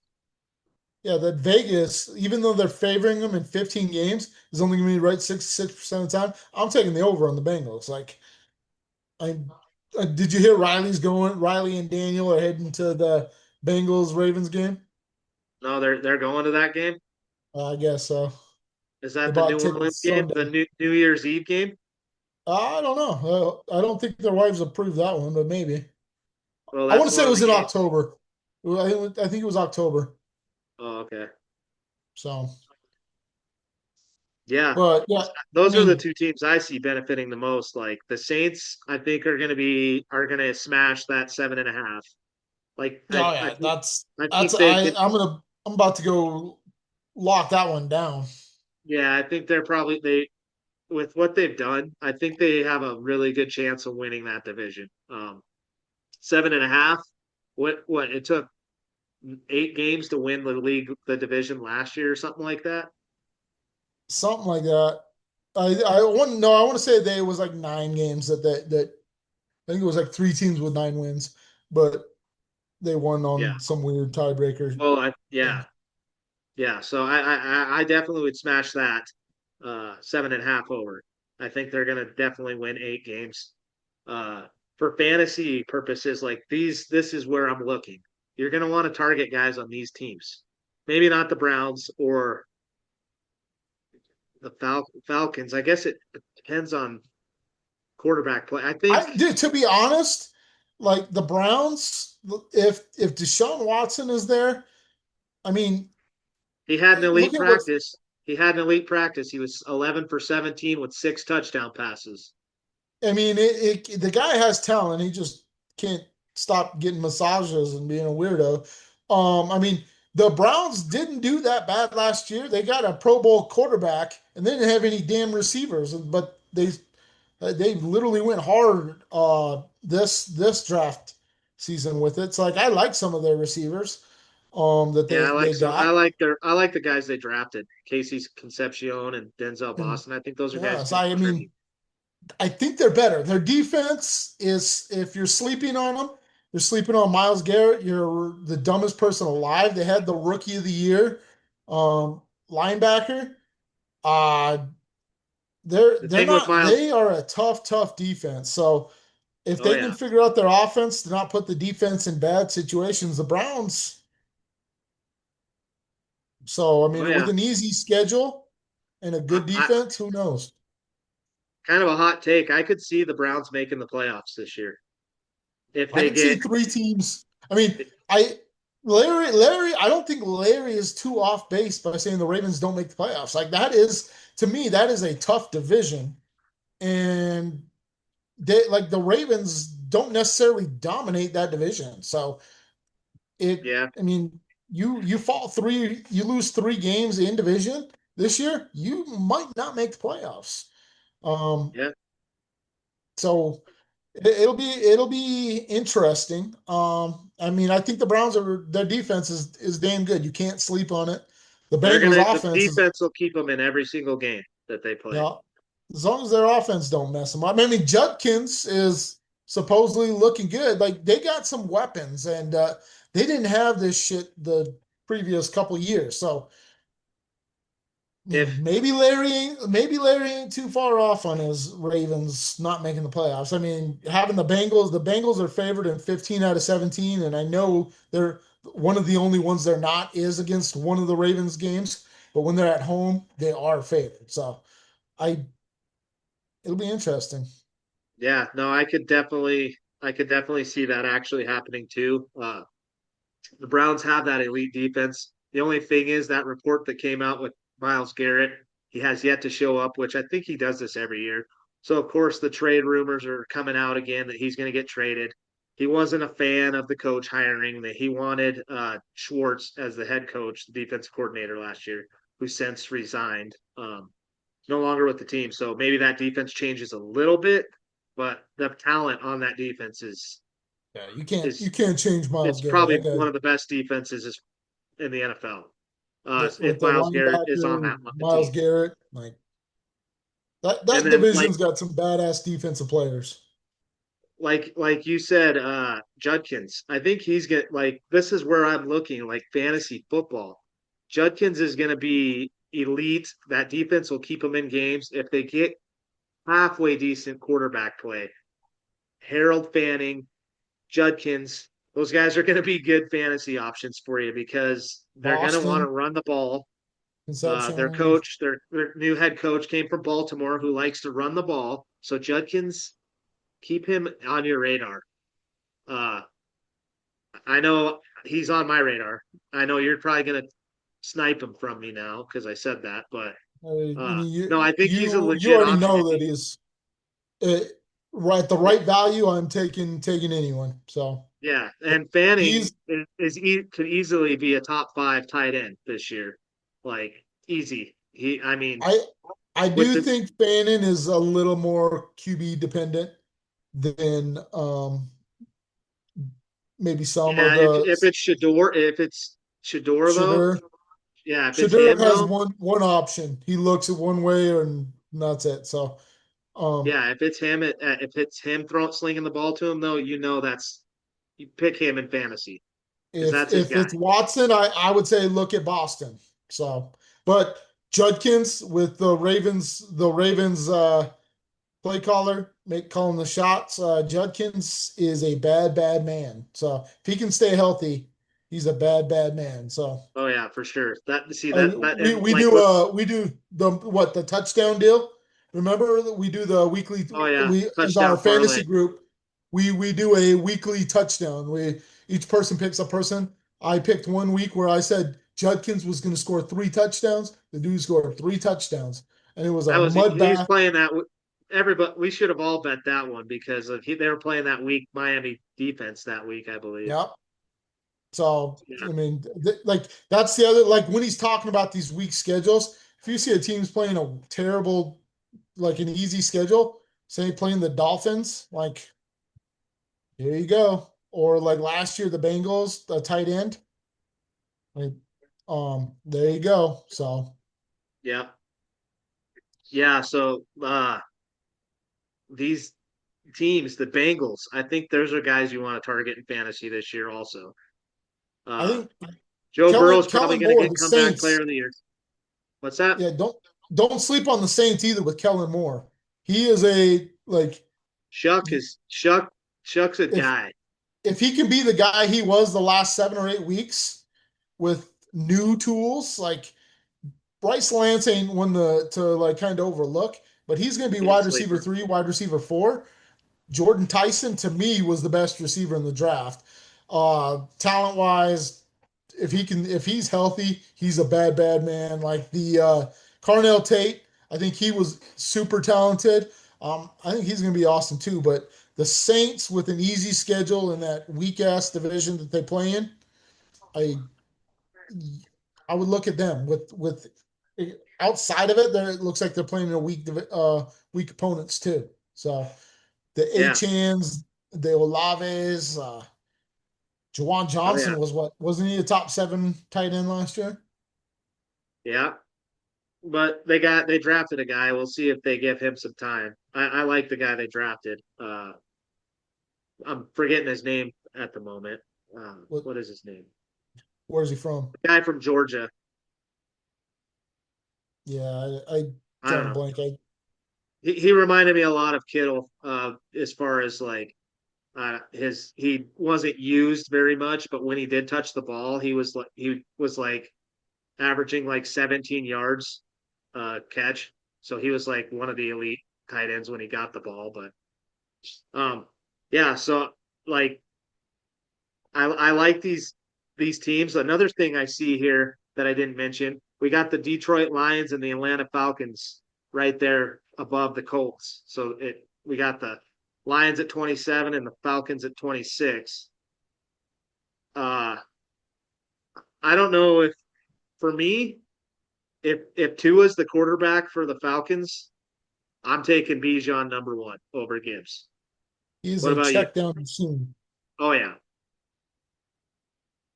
yeah, that Vegas, even though they're favoring them in 15 games, is only going to be right 66% of the time. I'm taking the over on the Bengals. Like, I did you hear Riley's going? Riley and Daniel are heading to the Bengals Ravens game. No, they're going to that game. I guess so. Is They that the bought New Orleans tickets game, the Sunday. New Year's Eve game? I don't know. I don't think their wives approved that one, but maybe. Well, I want that's to say one it of was the in games. October. I think it was October. Oh, okay. So, Yeah, but yeah, I those are the mean, two teams I see benefiting the most. Like the Saints, I think are gonna smash that 7.5. Like oh yeah, I that's think they could. I'm about to go lock that one down. Yeah, I think they're probably they with what they've done. I think they have a really good chance of winning that division. 7.5. What it took 8 games to win the division last year or something like that. Something like that. I want no, I want to say they it was like 9 games that I think it was like 3 teams with 9 wins, but they won Yeah. on some weird tiebreaker Well, thing. yeah. So I definitely would smash that 7.5 over. I think they're gonna definitely win 8 games. For fantasy purposes, like this is where I'm looking. You're gonna want to target guys on these teams. Maybe not the Browns or the Falcons. I guess it depends on quarterback play. I think I dude, to be honest, like the Browns, if Deshaun Watson is there, I mean, he had an look elite at what's practice. He had an elite practice. He was 11 for 17 with 6 touchdown passes. I mean, the guy has talent. He just can't stop getting massages and being a weirdo. I mean, the Browns didn't do that bad last year. They got a Pro Bowl quarterback and they didn't have any damn receivers, but they literally went hard this draft season with it. It's like I like some of their receivers that Yeah, they got. I like the guys they drafted. Casey Concepcion and Denzel And Boston. I think those are guys yes, who can I mean contribute. I think they're better. Their defense is, if you're sleeping on them, You're sleeping on Miles Garrett. You're the dumbest person alive. They had the rookie of the year linebacker. Uh The they're thing with not Miles, they are a tough defense. So if oh they can yeah, figure out their offense to not put the defense in bad situations, the Browns. So I oh mean, with yeah. an easy schedule and a good I defense, who knows? kind of a hot take. I could see the Browns making the playoffs this year if I they can see get. three teams. I mean, I Larry, I don't think Larry is too off base by saying the Ravens don't make the playoffs. Like that is to me, that is a tough division. And the Ravens don't necessarily dominate that division. So Yeah, I mean, you lose three games in division this year, you might not make the playoffs. Um, yeah, so it'll be interesting. I mean, I think the Browns are their defense is damn good. You can't sleep on it. The Bengals the offense is, defense will keep them in every single game that they you play. know, as long as their offense don't mess them up. I mean, Judkins is supposedly looking good. Like they got some weapons, and they didn't have this shit the previous couple years. So If maybe Larry ain't too far off on his Ravens not making the playoffs. I mean, having the Bengals are favored in 15 out of 17, and I know they're one of the only ones they're not is against one of the Ravens games, but when they're at home, they are favored. So I it'll be interesting. yeah, no, I could definitely see that actually happening too. The Browns have that elite defense. The only thing is that report that came out with Miles Garrett, he has yet to show up, which I think he does this every year. So of course the trade rumors are coming out again that he's going to get traded. He wasn't a fan of the coach hiring that he wanted Schwartz as the head coach, the defensive coordinator last year, who since resigned. No longer with the team. So maybe that defense changes a little bit, but the talent on that defense Yeah, you is can't change Miles it's Garrett. probably That guy one of the best defenses in the NFL. with If the Miles Garrett is on linebacker that Miles team, Garrett, like and that then like division's got some badass defensive players. like you said, Judkins. I think he's get like this is where I'm looking like fantasy football. Judkins is going to be elite. That defense will keep him in games if they get halfway decent quarterback play. Harold Fanning, Judkins, those guys are going to be good fantasy options for you because they're going to want to Boston, run the ball. Their Conception. coach, their new head coach came from Baltimore who likes to run the ball. So Judkins, keep him on your radar. Uh, I know he's on my radar. I know you're probably going to snipe him from me now because I said that, but I mean, no, I think he's a you legit already option. know that he's uh, right the right value. I'm taking anyone. So Yeah, and Fanning he's could easily be a top five tight end this year, like easy. I mean, I I with do the think Fannin is a little more QB dependent than maybe some of yeah, the if it's Shador though, Shadur. yeah, if it's Shadur him has though, one option. He looks at one way and that's it. So um yeah, if it's him throwing slinging the ball to him though, you know that's you pick him in fantasy because that's his if guy. it's Watson, I would say look at Boston. So, but Judkins with the Ravens play caller, make calling the shots. Judkins is a bad man. So if he can stay healthy, he's a bad man. So Oh yeah, for sure. That see that and we do the touchdown deal. Remember that we do the weekly oh yeah, we as our touchdown parlay. fantasy group, we do a weekly touchdown. We each person picks a person. I picked one week where I said Judkins was going to score three touchdowns. The dude scored three touchdowns, and it was a That was he's mudbath. playing that. Everybody, we should have all bet that one because they were playing that weak Miami defense that week, I believe. Yeah. So Yeah, I mean, like that's the other like when he's talking about these weak schedules. If you see a team's playing a terrible, like an easy schedule, say playing the Dolphins, like here you go. Or like last year, the Bengals, the tight end, like there you go. So yeah, yeah. So these teams, the Bengals. I think those are guys you want to target in fantasy this year also. I Uh, think Joe Burrow's probably Kellen going to Moore, get the comeback player Saints. of the year. What's that? Yeah, don't sleep on the Saints either with Kellen Moore. He is a like Shuck's a if guy. if he can be the guy he was the last 7 or 8 weeks with new tools, like Bryce Lance ain't one to like kind of overlook, but he's going to be He's a wide receiver sleeper. 3, wide receiver 4. Jordan Tyson to me was the best receiver in the draft. Talent wise, if he's healthy, he's a bad man. Like the Carnell Tate, I think he was super talented. I think he's going to be awesome too. But the Saints with an easy schedule in that weak ass division that they play in, I I would look at them with outside of it. There it looks like they're playing a weak opponents too. So the Yeah. Achans, the Olaves, Jawan Oh yeah. Johnson was what wasn't he a top 7 tight end last year? Yeah. But they drafted a guy. We'll see if they give him some time. I like the guy they drafted. I'm forgetting his name at the moment. What What is his name? Where's he from? The guy from Georgia. Yeah, I I don't drawing a know. blank. I He reminded me a lot of Kittle, as far as like he wasn't used very much, but when he did touch the ball, he was like averaging like 17 yards catch. So he was like one of the elite tight ends when he got the ball. But um, yeah, so like I like these teams. Another thing I see here that I didn't mention, we got the Detroit Lions and the Atlanta Falcons right there above the Colts. So it we got the Lions at 27 and the Falcons at 26. Uh, I don't know if for me, if Tua's the quarterback for the Falcons, I'm taking Bijan number one over Gibbs. he's What a about you? check down machine. Oh yeah,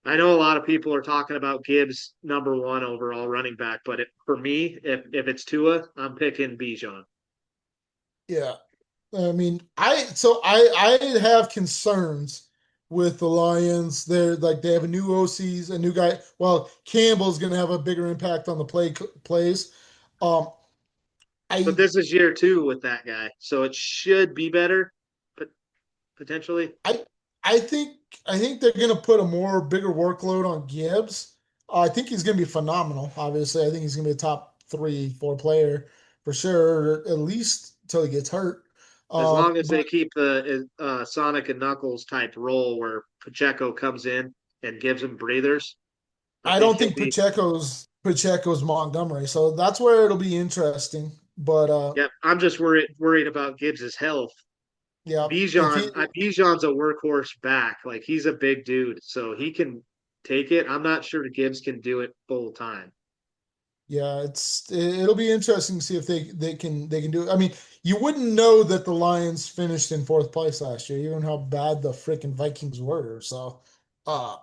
I know a lot of people are talking about Gibbs number one overall running back, but for me, if it's Tua, I'm picking Bijan. Yeah. I mean, I have concerns with the Lions. They're like they have a new OCs, a new guy. Well, Campbell's going to have a bigger impact on the plays. Um, But I this is year two with that guy, so it should be better, but potentially. I I think I think they're going to put a more bigger workload on Gibbs. I think he's going to be phenomenal. Obviously, I think he's going to be a top 3, 4 player for sure, at least until he gets hurt. As long as they But keep the Sonic and Knuckles type role where Pacheco comes in and gives him breathers, I I think don't he'll think be. Pacheco's Montgomery, so that's where it'll be interesting. But Yeah, I'm just worried about Gibbs's health. yeah, if he Bijan's a workhorse back. Like he's a big dude, so he can take it. I'm not sure Gibbs can do it full time. yeah, it'll be interesting to see if they can do it. I mean, you wouldn't know that the Lions finished in 4th place last year, even how bad the freaking Vikings were. So, uh,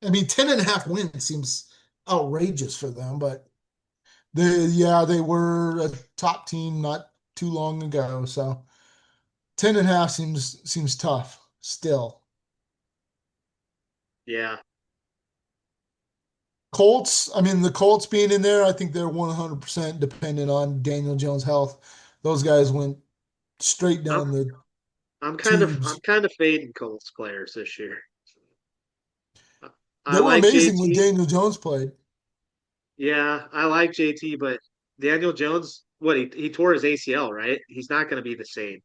I mean, 10.5 wins seems outrageous for them, but they were a top team not too long ago. So 10.5 seems tough still. Yeah, Colts, I mean, the Colts being in there, I think they're 100% dependent on Daniel Jones' health. Those guys went straight I'm down the I'm tubes. kind of fading Colts players this year. I They were like amazing when JT. Daniel Jones played. Yeah, I like JT, but Daniel Jones, what he tore his ACL, right? He's not going to be the same,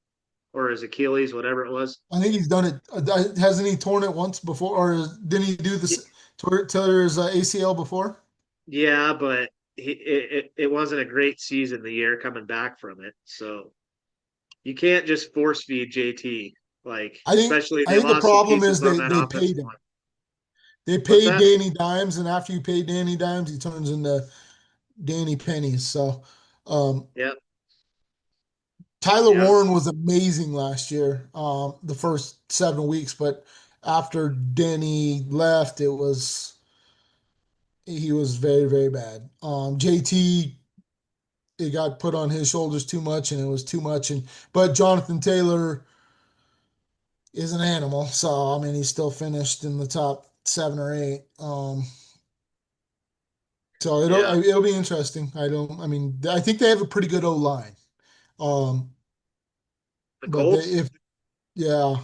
or his Achilles, whatever it was. I think he's done it. Hasn't he torn it once before, or didn't he do Y- this tear his ACL before? Yeah, but it wasn't a great season the year coming back from it. So you can't just force feed JT, like I think especially I they think the lost some problem pieces is on they that they offensive paid him. line. They What's paid that? Danny Dimes, and after you pay Danny Dimes, he turns into Danny Pennies. So um, Yep, Tyler yep. Warren was amazing last year, the first 7 weeks, but after Denny left, he was very, very bad. JT, it got put on his shoulders too much, and it was too much. And but Jonathan Taylor is an animal, so I mean he still finished in the top 7 or 8. So Yeah, it'll be interesting. I don't. I mean, I think they have a pretty good O line. Um, the but they Colts. if yeah,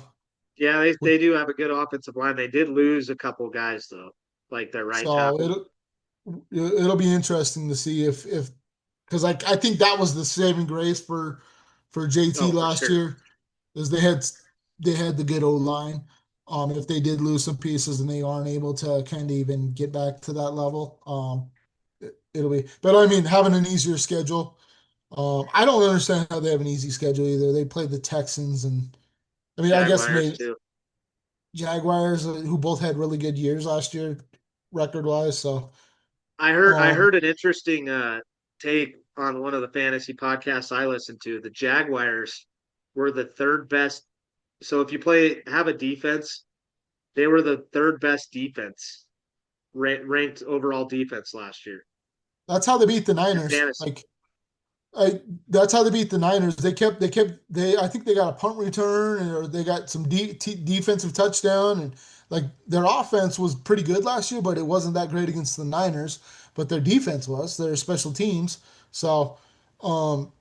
Yeah, they with, they do have a good offensive line. They did lose a couple guys though, like their right so tackle. it'll be interesting to see if because I think that was the saving grace for JT Oh, for last sure. year is they had the good O line. If they did lose some pieces and they aren't able to kind of even get back to that level, it'll be. But I mean, having an easier schedule. I don't understand how they have an easy schedule either. They played the Texans and I mean, I guess Jaguars maybe too. Jaguars, who both had really good years last year, record wise. So, I um, heard an interesting take on one of the fantasy podcasts I listened to. The Jaguars were the third best. So if you have a defense, they were the third best defense, ranked overall defense last year that's how they beat the in Niners. fantasy. That's how they beat the Niners. They I think they got a punt return or they got some defensive touchdown and like their offense was pretty good last year, but it wasn't that great against the Niners. But their defense was their special teams. So, um,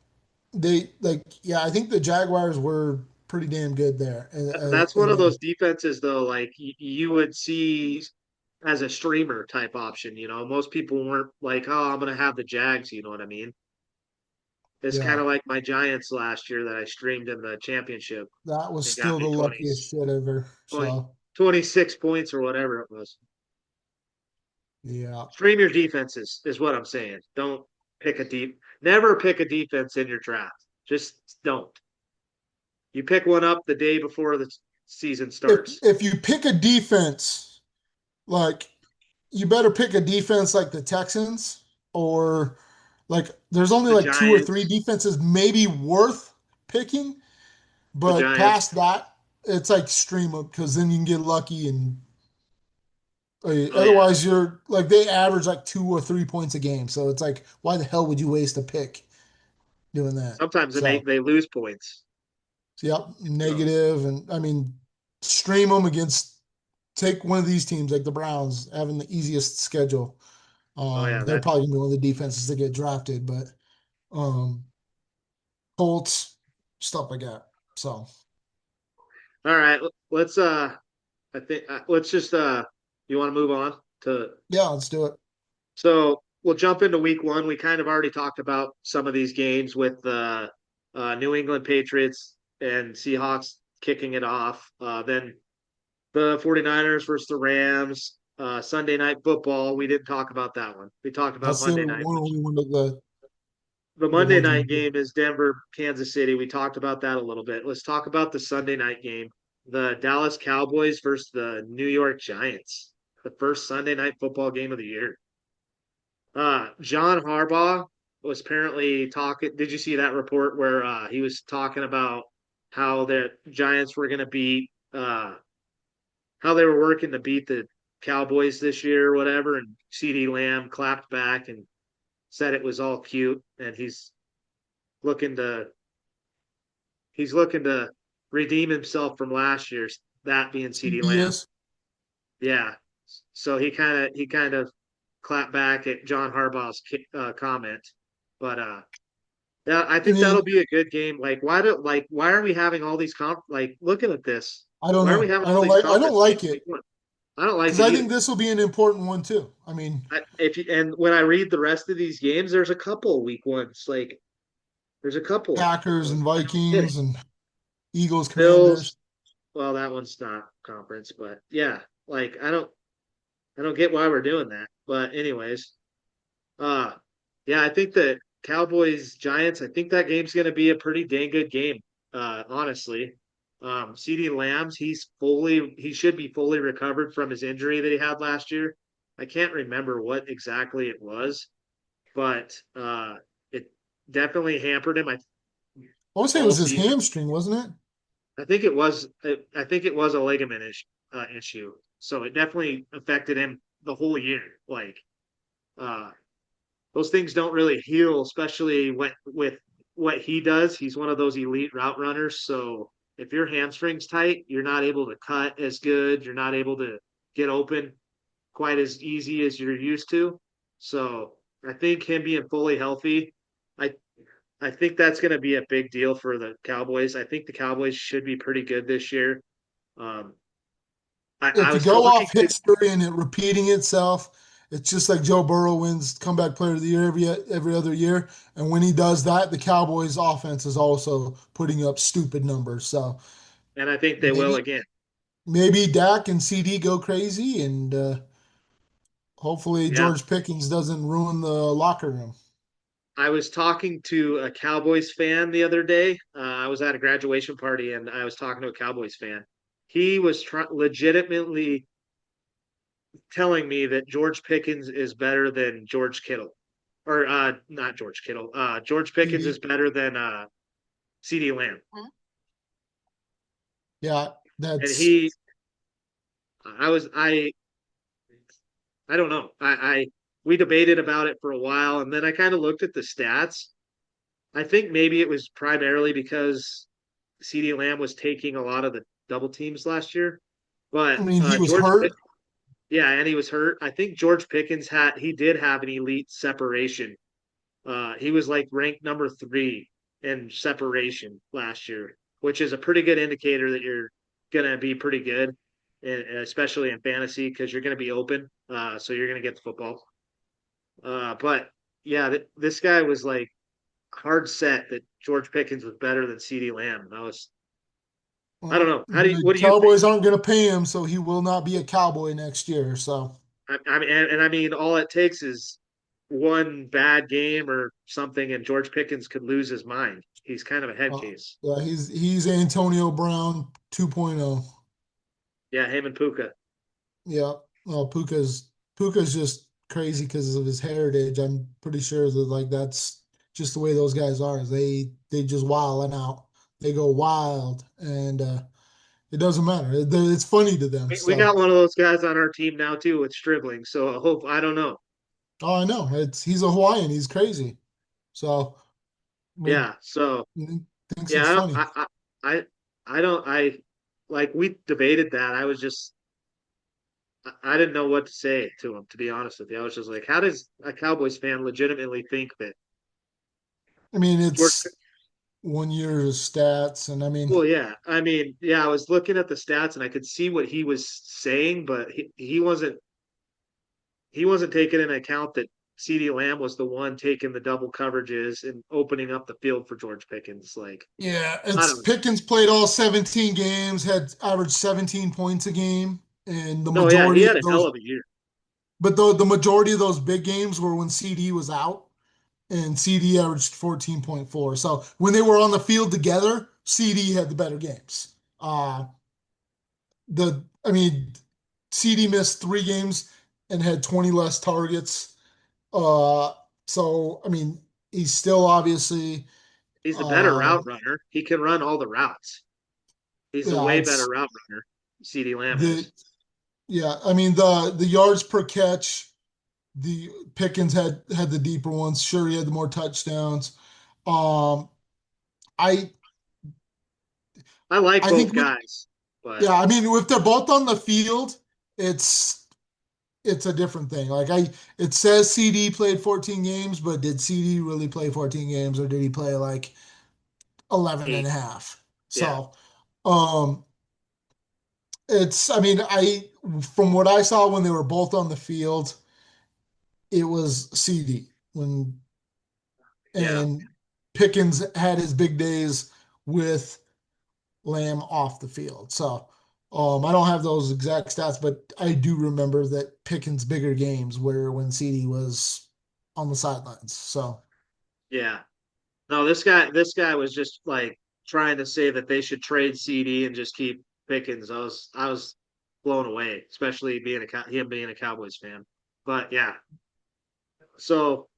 I think the Jaguars were pretty damn good there. That's one And of those defenses though, like you would see as a streamer type option. Most people weren't like, oh, I'm gonna have the Jags. You know what I mean? It's kind yeah, of like my Giants last year that I streamed in the championship. that was It got still the me luckiest shit ever. 20 So 26 points or whatever it was. yeah, Stream your defenses is what I'm saying. Don't never pick a defense in your draft. Just don't. You pick one up the day before the season if starts. if you pick a defense like you better pick a defense like the Texans or like there's only The like two or three Giants, defenses maybe worth picking, the but Giants. past that, it's like stream up because then you can get lucky and Oh yeah. otherwise you're like they average like 2 or 3 points a game. So it's like why the hell would you waste a pick doing that? Sometimes So they lose points. yep, So negative and I mean stream them against take one of these teams like the Browns having the easiest schedule. oh yeah, They're that probably gonna be one of the defenses that get drafted, but um, Colts, stuff like that. So all right. Let's I think let's just you want to move on to yeah, let's do it. so we'll jump into week one. We kind of already talked about some of these games with the New England Patriots and Seahawks kicking it off. Then the 49ers versus the Rams, Sunday night football. We didn't talk about that one. We talked about That's the Monday night, one which only one of the the Monday ones we night game is Denver, Kansas City. We talked about that a little bit. Let's talk about the Sunday night game. The Dallas Cowboys versus the New York Giants. The first Sunday night football game of the year. John Harbaugh was apparently talking. Did you see that report where he was talking about how the Giants were going to beat, how they were working to beat the Cowboys this year or whatever? And CD Lamb clapped back and said it was all cute, and looking to he's looking to redeem himself from last year's that being CD Lamb. CBS. Yeah, so he kind of clapped back at John Harbaugh's comment, but yeah, I I think that'll mean, be a good game. Why are we having all these looking at this? I don't Why are we know. having all these I don't conference like games week it one? I don't like because it I either. think this will be an important one too. I mean, If you, and when I read the rest of these games, there's a couple week ones. Like there's a couple. Packers and I don't get it. Vikings and Eagles, Bills. Commanders. Well, that one's not conference, but yeah, like I don't get why we're doing that. But anyways, uh, yeah, I think the Cowboys Giants. I think that game's going to be a pretty dang good game. Honestly, CD Lamb's he should be fully recovered from his injury that he had last year. I can't remember what exactly it was, but it definitely hampered him. I want to say it All was his season. hamstring, wasn't it? I think it was a ligament issue. So it definitely affected him the whole year. Uh, those things don't really heal, especially with what he does. He's one of those elite route runners. So if your hamstring's tight, you're not able to cut as good. You're not able to get open quite as easy as you're used to. So I think him being fully healthy, I I think that's going to be a big deal for the Cowboys. I think the Cowboys should be pretty good this year. Um, I If you was go talking off to history and it repeating itself, it's just like Joe Burrow wins comeback player of the year every other year. And when he does that, the Cowboys offense is also putting up stupid numbers. So and I think they will maybe again. maybe Dak and CD go crazy, and hopefully Yeah. George Pickens doesn't ruin the locker room. I was talking to a Cowboys fan the other day. I was at a graduation party and I was talking to a Cowboys fan. He was legitimately telling me that George Pickens is better than George Kittle, or not George Kittle. George Pickens CD. is better than CeeDee Lamb, Yeah, and that's. he, I was, I don't know. We debated about it for a while, and then I kind of looked at the stats. I think maybe it was primarily because CeeDee Lamb was taking a lot of the double teams last year. I But mean, he was hurt. Yeah, and he was hurt. I think George Pickens he did have an elite separation. He was like ranked number 3 in separation last year, which is a pretty good indicator that you're gonna be pretty good, especially in fantasy because you're gonna be open. So you're gonna get the football. But yeah, this guy was like hard set that George Pickens was better than CeeDee Lamb. I don't Well, know. the What do you think? Cowboys aren't going to pay him, so he will not be a Cowboy next year. So, I mean, and I mean, all it takes is one bad game or something, and George Pickens could lose his mind. He's kind of a head uh, case. yeah, he's Antonio Brown 2.0. Yeah, him and Puka. Yeah, well, Puka's just crazy because of his heritage. I'm pretty sure that like that's just the way those guys are. They just wilding out. They go wild, and it doesn't matter. It's funny to them. We got So, one of those guys on our team now too with Stribling. So I hope I don't know. oh, I know he's a Hawaiian. He's crazy. So, I mean, Yeah. So he thinks yeah, it's funny. I I don't I like we debated that. I was just I didn't know what to say to him, to be honest with you. I was just like, how does a Cowboys fan legitimately think that I mean, George? it's 1 year's stats, and I mean, Well, yeah. I mean, yeah, I was looking at the stats and I could see what he was saying, but he wasn't taking into account that CeeDee Lamb was the one taking the double coverages and opening up the field for George Pickens. Like, yeah, I it's don't Pickens played all 17 games, had averaged 17 points a game, and the know. Yeah, he majority had of a hell those, of a year. but the majority of those big games were when CD was out, and CD averaged 14.4. So when they were on the field together, CD had the better games. I mean, CD missed 3 games and had 20 less targets. Uh, so I mean, he's still obviously, He's a better uh, route runner. He can run all the routes. He's a yeah, way better it's route runner. CeeDee Lamb the is. yeah. I mean, the yards per catch. The Pickens had the deeper ones. Sure, he had the more touchdowns. Um, I I like I think both with guys, but yeah, I mean, if they're both on the field, it's it's a different thing. It says CD played 14 games, but did CD really play 14 games, or did he play like 11 and eight. a half? Yeah. So, um, I mean, from what I saw when they were both on the field, it was CD Yeah. and Pickens had his big days with Lamb off the field. So I don't have those exact stats, but I do remember that Pickens' bigger games were when CD was on the sidelines. So Yeah. No, this guy was just like trying to say that they should trade CD and just keep Pickens. I was blown away, especially him being a Cowboys fan. But yeah, so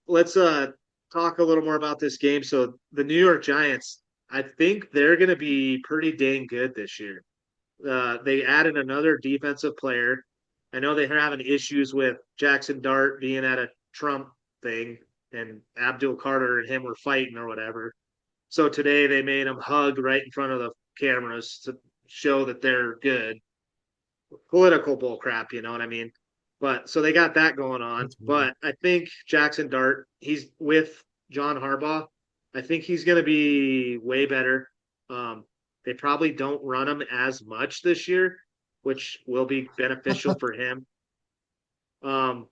let's talk a little more about this game. So the New York Giants, I think they're going to be pretty dang good this year. They added another defensive player. I know they're having issues with Jackson Dart being at a Trump thing, and Abdul Carter and him were fighting or whatever. So today they made him hug right in front of the cameras to show that they're good. Political bull crap, you know what I mean? But so they got that going on. That's weird. But I think Jackson Dart, he's with John Harbaugh. I think he's going to be way better. They probably don't run him as much this year, which will be beneficial for him. Um,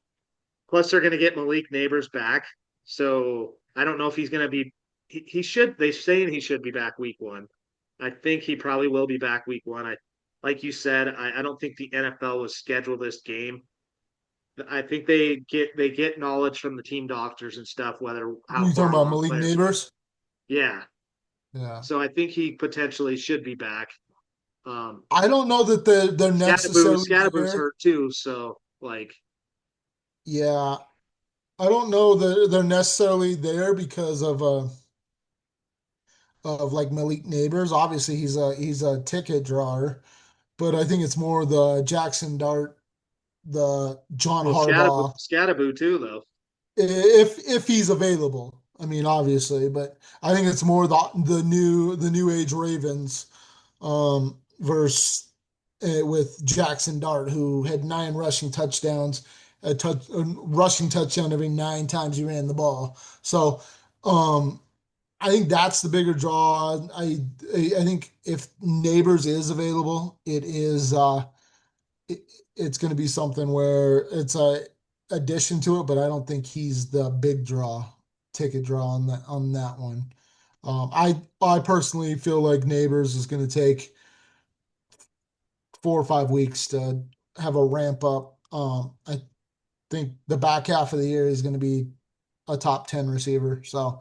Plus, they're going to get Malik Neighbors back. So I don't know if he's going to be. He should. They're saying he should be back week one. I think he probably will be back week one. Like you said, I don't think the NFL was scheduled this game. I think they get knowledge from the team doctors and stuff, whether Who how you talking far about, along Malik players. Neighbors? Yeah. Yeah. So I think he potentially should be back. I don't know that they're necessarily Scadaboo's there. hurt too. So like, Yeah. I don't know that they're necessarily there because of like Malik Neighbors. Obviously, he's a ticket drawer, but I think it's more the Jackson Dart, the John well, Harbaugh, Scadaboo too though. if he's available. I mean, obviously, but I think it's more the new age Ravens versus with Jackson Dart, who had 9 rushing touchdowns, a rushing touchdown every 9 times he ran the ball. So um, I think that's the bigger draw. I think if Neighbors is available, it, it's going to be something where it's a addition to it, but I don't think he's the big draw, ticket draw on that one. I personally feel like Neighbors is going to take 4 or 5 weeks to have a ramp up. I think the back half of the year is going to be a top 10 receiver. So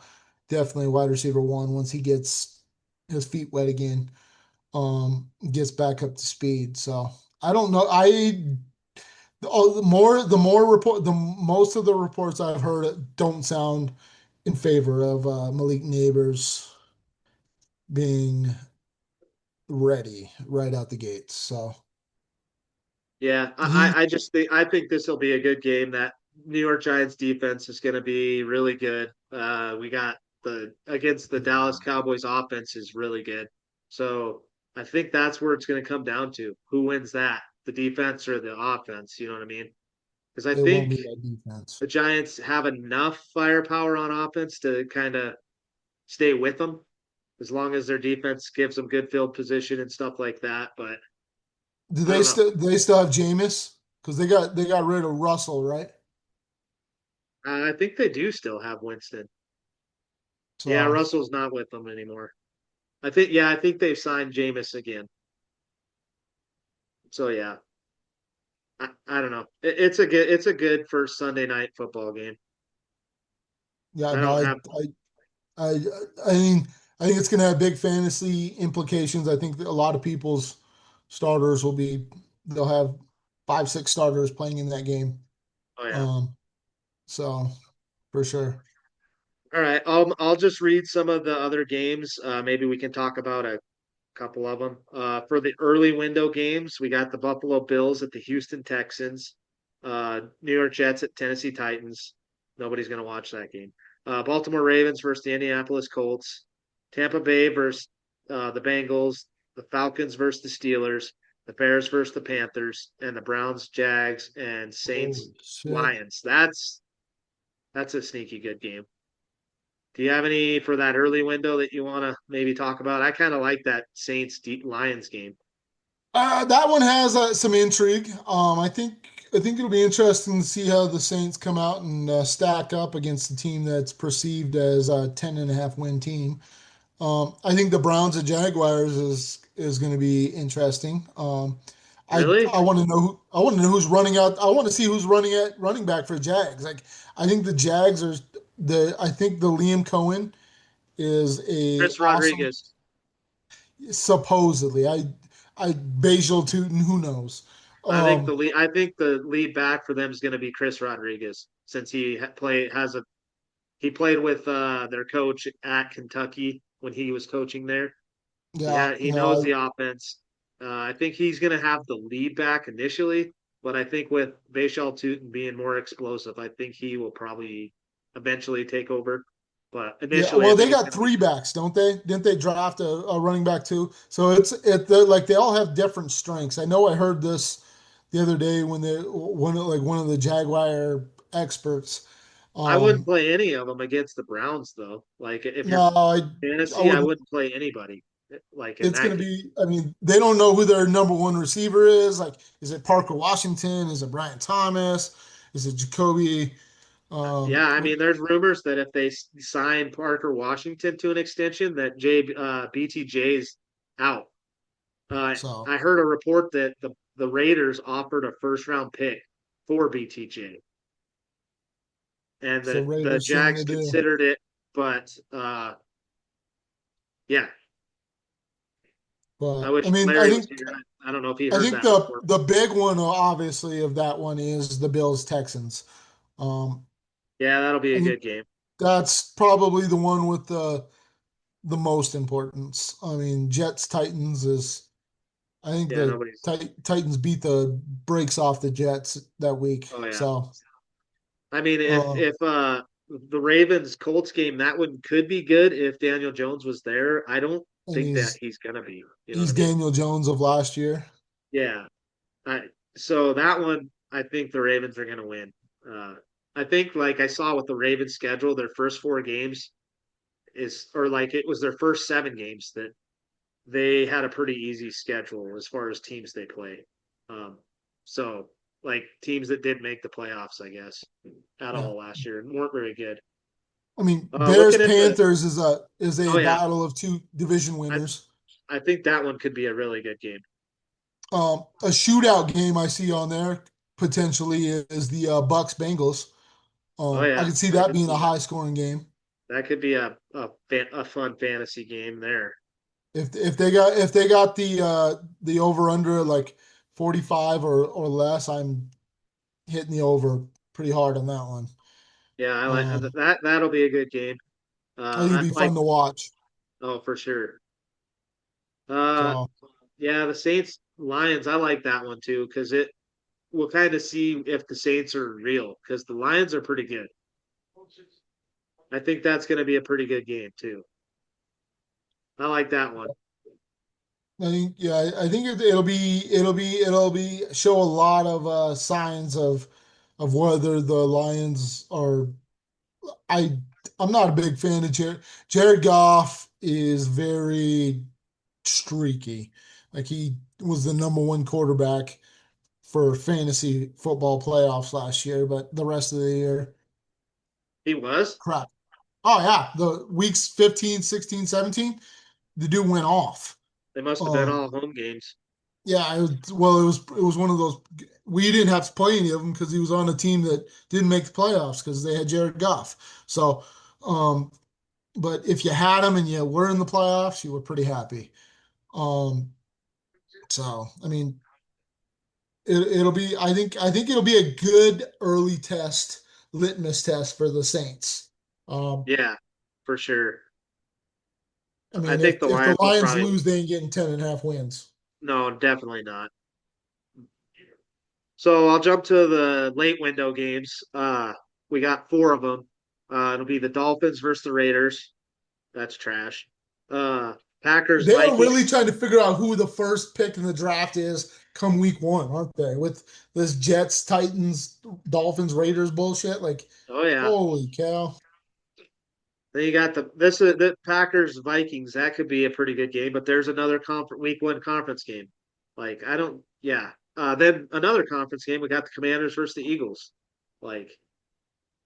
definitely wide receiver one once he gets his feet wet again, gets back up to speed. So I don't know. The most of the reports I've heard don't sound in favor of Malik Neighbors being ready right out the gates. So Yeah, he I think this will be a good game. That New York Giants defense is going to be really good. We got the against the Dallas Cowboys offense is really good. So I think that's where it's going to come down to who wins that, the defense or the offense. You know what I mean? Because I it won't think be that defense. the Giants have enough firepower on offense to kind of stay with them as long as their defense gives them good field position and stuff like that. But Do I they don't know. still have Jameis? Because they got rid of Russell, right? I think they do still have Winston. Yeah, So Russell's not with them anymore. I think they've signed Jameis again. So yeah, I don't know. It's a good first Sunday night football game. yeah, I no, don't have I I mean I think it's going to have big fantasy implications. I think that a lot of people's starters they'll have 5, 6 starters playing in that game. oh yeah. Um, so for sure. All right, I'll just read some of the other games. Maybe we can talk about a couple of them. For the early window games, we got the Buffalo Bills at the Houston Texans, New York Jets at Tennessee Titans. Nobody's going to watch that game. Baltimore Ravens versus the Indianapolis Colts, Tampa Bay versus the Bengals, the Falcons versus the Steelers, the Bears versus the Panthers, and the Browns, Jags, and Saints Holy shit. Lions. That's a sneaky good game. Do you have any for that early window that you want to maybe talk about? I kind of like that Saints Lions game. That one has some intrigue. I think it'll be interesting to see how the Saints come out and stack up against a team that's perceived as a 10.5 win team. I think the Browns and Jaguars is going to be interesting. I Really? I want to know who's running out. I want to see who's running back for Jags. Like I think the Jags are I think the Liam Cohen is a Chris awesome Rodriguez. supposedly. I Basil Tootin, who knows? Um, I think the lead back for them is going to be Chris Rodriguez since he played with their coach at Kentucky when he was coaching there. yeah, He knows the no, offense. I think he's going to have the lead back initially, but I think with Bashal Tutin being more explosive, I think he will probably. eventually take over. But Yeah, initially, I well, they think it's got going to be three backs, don't they? Didn't they draft a running back too? So they're like they all have different strengths. I know I heard this the other day when one of the Jaguar experts. I wouldn't Um, play any of them against the Browns though. Like if you're no, I fantasy, I wouldn't. wouldn't play anybody. Like in It's that going to game. be. I mean, they don't know who their number one receiver is. Like, is it Parker Washington? Is it Brian Thomas? Is it Jacoby? Yeah, I What? mean, there's rumors that if they sign Parker Washington to an extension, that BTJ's out. So I heard a report that the Raiders offered a first round pick for BTJ, and so the Raiders seeing Jags to do. considered it, but yeah, I But I wish mean, Larry was here. I don't know if he I heard think that report. the big one, obviously, of that one is the Bills Texans. Um, Yeah, that'll be I a think good game. that's probably the one with the most importance. I mean, Jets Titans is. I think Yeah, the nobody's. Titans beat the brakes off the Jets that week. Oh yeah. So, I mean, uh, if the Ravens Colts game, that one could be good if Daniel Jones was there. I don't and think that he's gonna be. You know what he's I mean? Daniel Jones of last year. Yeah. I so that one, I think the Ravens are gonna win. Uh, I think like I saw with the Ravens schedule, their first four games is or like it was their first seven games that they had a pretty easy schedule as far as teams they play. Um, so like teams that did make the playoffs, I guess, at Yeah. all last year and weren't very good. I mean, Bears Looking at the Panthers is oh a yeah, battle of two division I winners. I think that one could be a really good game. A shootout game I see on there potentially is the Bucks Bengals. Oh I yeah, can see I that can being a see that. high scoring game. That could be a fun fantasy game there. If they got the over under like 45 or less, I'm hitting the over pretty hard on that one. Yeah, I like Um, that. That'll be a good game. I think it'd I be like fun to watch. oh for sure. Uh, So yeah, the Saints Lions. I like that one too because it we'll kind of see if the Saints are real because the Lions are pretty good. I think that's going to be a pretty good game too. I like that one. I think yeah, I think it'll be show a lot of signs of whether the Lions are. I I'm not a big fan of Jared. Jared Goff is very streaky. Like he was the number one quarterback for fantasy football playoffs last year, but the rest of the year, He was. crap. Oh yeah, the weeks 15, 16, 17, the dude went off. They must have been Um, all home games. yeah, it was one of those. We didn't have to play any of them because he was on a team that didn't make the playoffs because they had Jared Goff. So, um, but if you had him and you were in the playoffs, you were pretty happy. Um, so I mean, it'll be. I think it'll be a good early test, litmus test for the Saints. Um, Yeah, for sure. I I mean, think the if the Lions will Lions probably lose, they ain't getting 10.5 wins. no, definitely not. So I'll jump to the late window games. We got four of them. It'll be the Dolphins versus the Raiders. That's trash. Uh, Packers They are really Vikings. trying to figure out who the first pick in the draft is come week one, aren't they? With this Jets, Titans, Dolphins, Raiders bullshit. Like, Oh yeah. holy cow. Then you got the Packers Vikings. That could be a pretty good game. But there's another week one conference game. Like I don't. Yeah. Then another conference game. We got the Commanders versus the Eagles. Like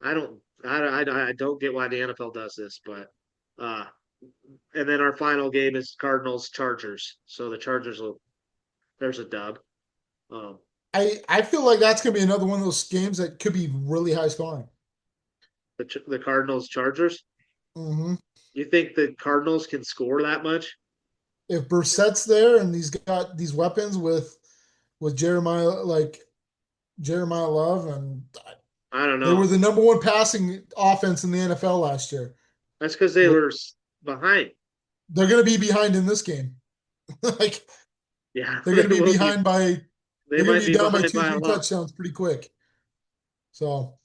I don't. I don't get why the NFL does this, but uh, and then our final game is Cardinals Chargers. So the Chargers will. There's a dub. Um, I feel like that's gonna be another one of those games that could be really high scoring. the Cardinals Chargers. Hmm. You think the Cardinals can score that much? If Brissett's there and he's got these weapons with Jeremiah Love, and I don't they were know. the number one passing offense in the NFL last year. That's because they were behind. They're gonna be behind in this game. Like Yeah, they're they gonna be will be. behind by They they're going might to be be down by behind two, by a three lot. touchdowns pretty quick. So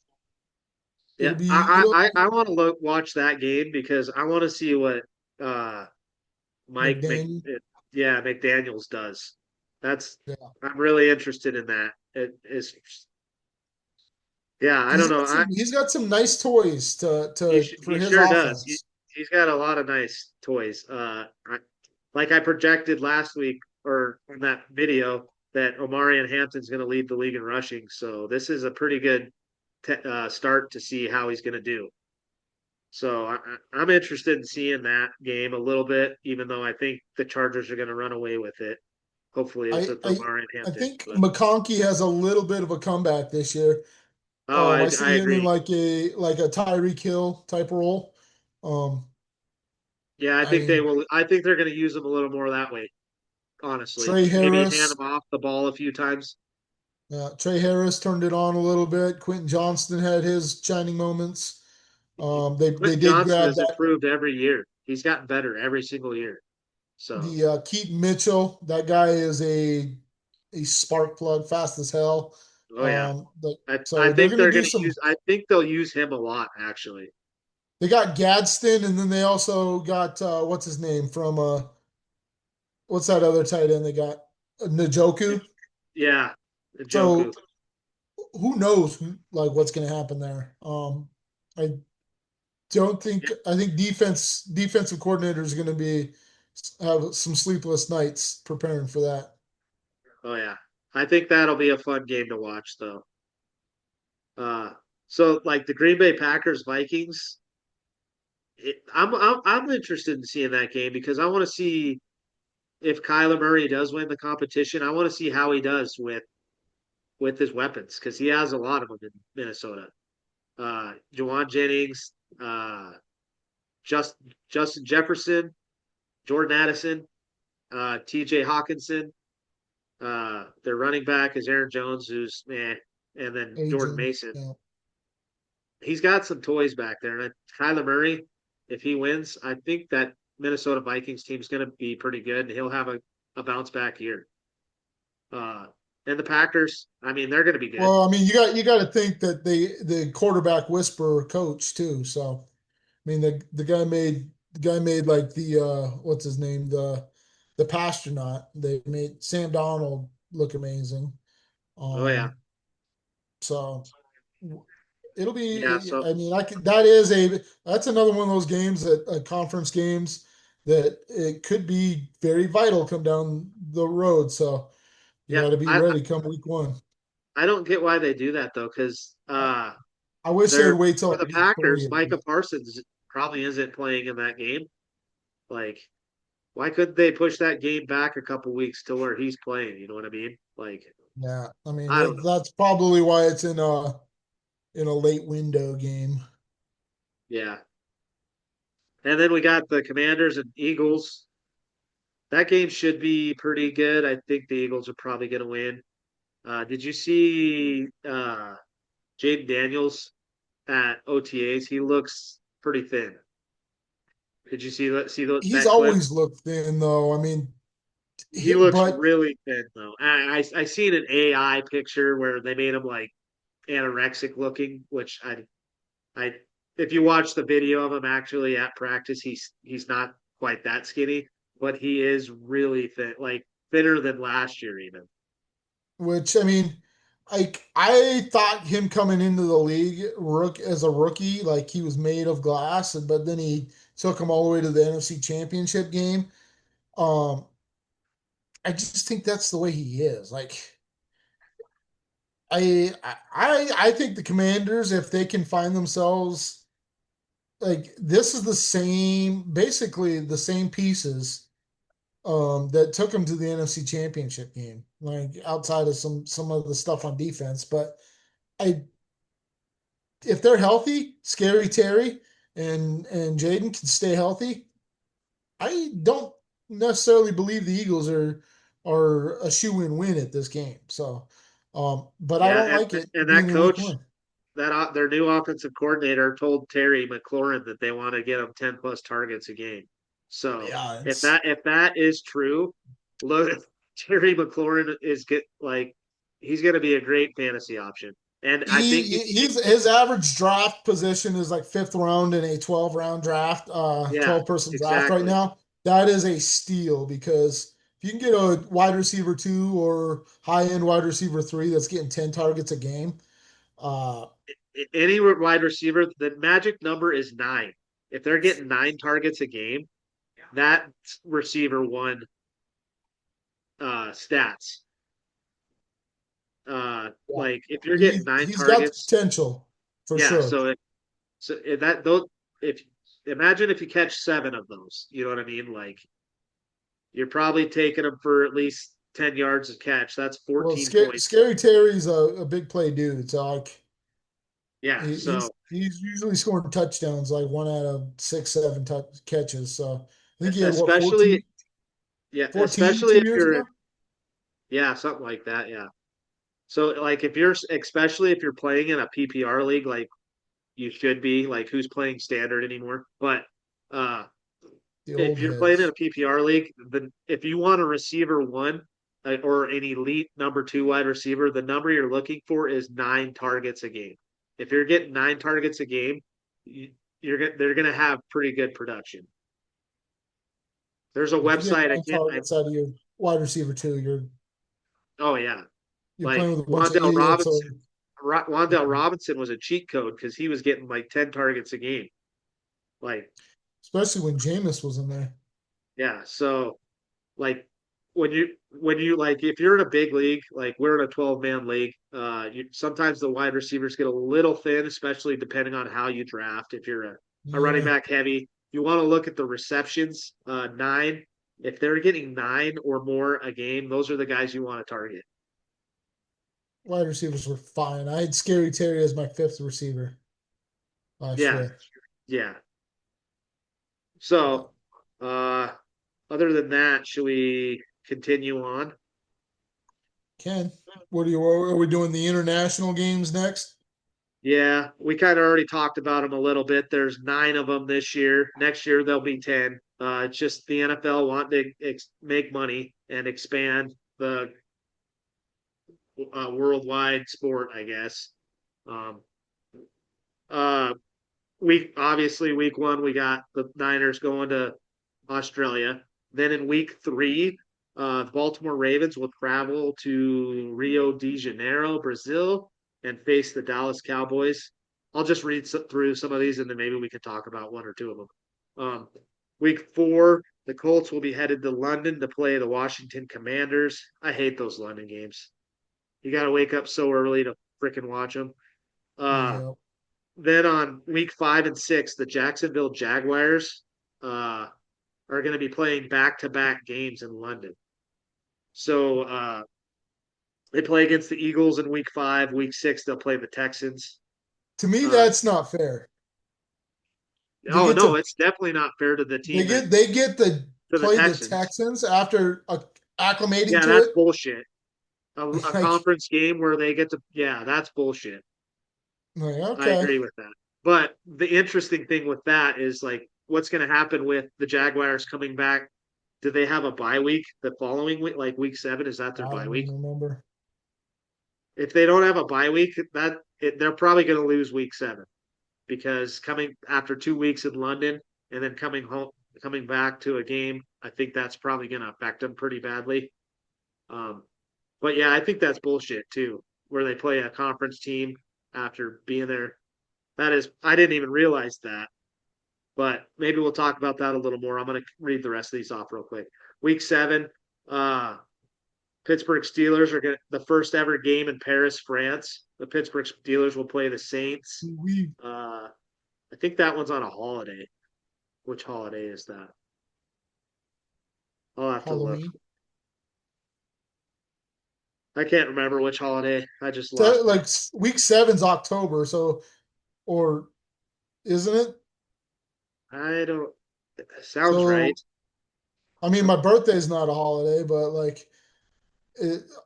Yeah, I want to watch that game because I want to see what uh Mike Mc McDaniel. yeah, McDaniels does. That's Yeah. I'm really interested in that. It is yeah, I don't know. He's got some nice toys to for He his sure does. offense. He's got a lot of nice toys. Like I projected last week or in that video that Omarion Hampton's going to lead the league in rushing. So this is a pretty good start to see how he's going to do. So I'm interested in seeing that game a little bit, even though I think the Chargers are going to run away with it. Hopefully, it's I with I Omarion I Hampton. think But McConkey has a little bit of a comeback this year. I I see him in agree. like a Tyreek Hill type role. Um, Yeah, I I think they mean will. I think they're going to use him a little more that way. Honestly, Trey maybe hand Harris. him off the ball a few times. Trey Harris turned it on a little bit. Quentin Johnston had his shining moments. They Quentin did Johnson grab has that improved every year. He's gotten better every single year. So, the Keaton Mitchell. That guy is a spark plug, fast as hell. oh yeah, I So they're think going to they're do going to some. use. I think they'll use him a lot actually. They got Gadsden, and then they also got what's his name from what's that other tight end they got? Njoku. Yeah, So Njoku. who knows like what's going to happen there? I don't think I think defensive coordinator is going to be have some sleepless nights preparing for that. Oh yeah, I think that'll be a fun game to watch though. Uh, so like the Green Bay Packers Vikings, I'm interested in seeing that game because I want to see if Kyler Murray does win the competition. I want to see how he does with his weapons because he has a lot of them in Minnesota. Jawan Jennings, just Justin Jefferson, Jordan Addison, T.J. Hawkinson. Their running back is Aaron Jones, who's man, and then Jordan Aging. Mason. Yeah. He's got some toys back there, and Kyler Murray, if he wins, I think that Minnesota Vikings team is going to be pretty good, and he'll have a bounce back year. Uh, and the Packers, I mean, they're going to be good. Well, I mean, you got to think that the quarterback whisperer coach too. So, I mean, the guy made like the what's his name the Pastronaut. They made Sam Donald look amazing. Oh yeah, Um, so it'll yeah. be. So I mean, I could, that is a that's another one of those games that conference games that it could be very vital come down the road. So you yeah, got to be ready come week one. I don't get why they do that though, because I wish they they're would wait for till the week Packers, three. Micah Parsons probably isn't playing in that game. Like, why couldn't they push that game back a couple weeks to where he's playing? You know what I mean? Like, Yeah, I mean I don't know. that's probably why it's in a late window game. Yeah. And then we got the Commanders and Eagles. That game should be pretty good. I think the Eagles are probably going to win. Did you see Jaden Daniels at OTAs? He looks pretty thin. Did you He's that clip? always looked thin though. I mean, He looks but really thin though. I seen an AI picture where they made him like anorexic looking, which I if you watch the video of him actually at practice, he's not quite that skinny, but he is really thin, like thinner than last year even. which I mean, I thought him coming into the league as a rookie, like he was made of glass, but then he took him all the way to the NFC Championship game. Um, I just think that's the way he is. Like I think the Commanders, if they can find themselves like this is the same, basically the same pieces that took them to the NFC Championship game. Like outside of some of the stuff on defense, but I if they're healthy, Scary Terry and Jaden can stay healthy. I don't necessarily believe the Eagles are a shoe-in win at this game. So, but I Yeah, don't like it and being that in week coach, one. that their new offensive coordinator told Terry McLaurin that they want to get him 10 plus targets a game. So Yeah, if it's that is true, look, Terry McLaurin is get like he's going to be a great fantasy option. And I think His average draft position is like fifth round in a 12 round draft, yeah, 12-person draft right exactly. now. That is a steal because if you can get a wide receiver two or high end wide receiver three that's getting 10 targets a game, uh, Any wide receiver, the magic number is 9. If they're getting 9 targets a game, that receiver won stats. yeah, Like if you're getting nine he's got the targets, potential for yeah. sure. So if that those if imagine if you catch 7 of those, you know what I mean? Like you're probably taking them for at least 10 yards a catch. That's Well, 14 points. Scary Terry's a big play dude, so like Yeah. So he's usually scoring touchdowns like one out of six, seven catches. So I think he had what especially, yeah, 14 especially 2 if years you're, ago. yeah, something like that. Yeah. So like if you're, especially if you're playing in a PPR league, like you should be, like who's playing standard anymore? But uh The if old you're playing in a heads. PPR league, then if you want a receiver one or an elite number two wide receiver, the number you're looking for is 9 targets a game. If you're getting 9 targets a game, they're going to have pretty good production. There's a If you get website I nine can't. I targets out of your wide receiver two, Oh yeah, you're playing like with a bunch of idiots. Or Wandell Robinson was a cheat code because he was getting like 10 targets a game. Like especially when Jameis was in there. yeah, so like when you like if you're in a big league, like we're in a 12-man league, sometimes the wide receivers get a little thin, especially depending on how you draft. If you're a running Yeah, back heavy, you want to look at the receptions, 9. If they're getting 9 or more a game, those are the guys you want to target. wide receivers were fine. I had Scary Terry as my fifth receiver last Yeah, year. yeah. Yeah. So other than that, should we continue on? Ken, what are we doing the international games next? Yeah, we kind of already talked about them a little bit. There's 9 of them this year. Next year there'll be 10. It's just the NFL wanting to make money and expand the worldwide sport, I guess. Um, uh, week 1 we got the Niners going to Australia. Then in week 3, the Baltimore Ravens will travel to Rio de Janeiro, Brazil, and face the Dallas Cowboys. I'll just read through some of these, and then maybe we can talk about one or two of them. Um, week 4, the Colts will be headed to London to play the Washington Commanders. I hate those London games. You got to wake up so early to freaking watch them. Uh, Yeah. then on week 5 and 6, the Jacksonville Jaguars uh, are going to be playing back-to-back games in London. So they play against the Eagles in week 5. Week 6, they'll play the Texans. To me, Uh, that's not fair. They oh get no, to it's definitely not fair to the they team that get they get to to the play the Texans. Texans after acclimating Yeah, to that's it. bullshit. A Like, conference game where they get to, yeah, that's bullshit. I okay, agree with that. But the interesting thing with that is like what's going to happen with the Jaguars coming back. Do they have a bye week the following week, like week 7? Is that their I bye don't week? even remember. If they don't have a bye week, they're probably going to lose week 7 because coming after 2 weeks in London and then coming home, coming back to a game, I think that's probably going to affect them pretty badly. Um, but yeah, I think that's bullshit too, where they play a conference team after being there. That is, I didn't even realize that. But maybe we'll talk about that a little more. I'm going to read the rest of these off real quick. Week 7, uh, Pittsburgh Steelers are going to, the first ever game in Paris, France. The Pittsburgh Steelers will play the Saints. We I think that one's on a holiday. Which holiday is that? I'll have to look. Halloween. I can't remember which holiday. I just lost my. Like week seven's October, so or isn't it? I don't. Sounds right. So I mean, my birthday is not a holiday, but like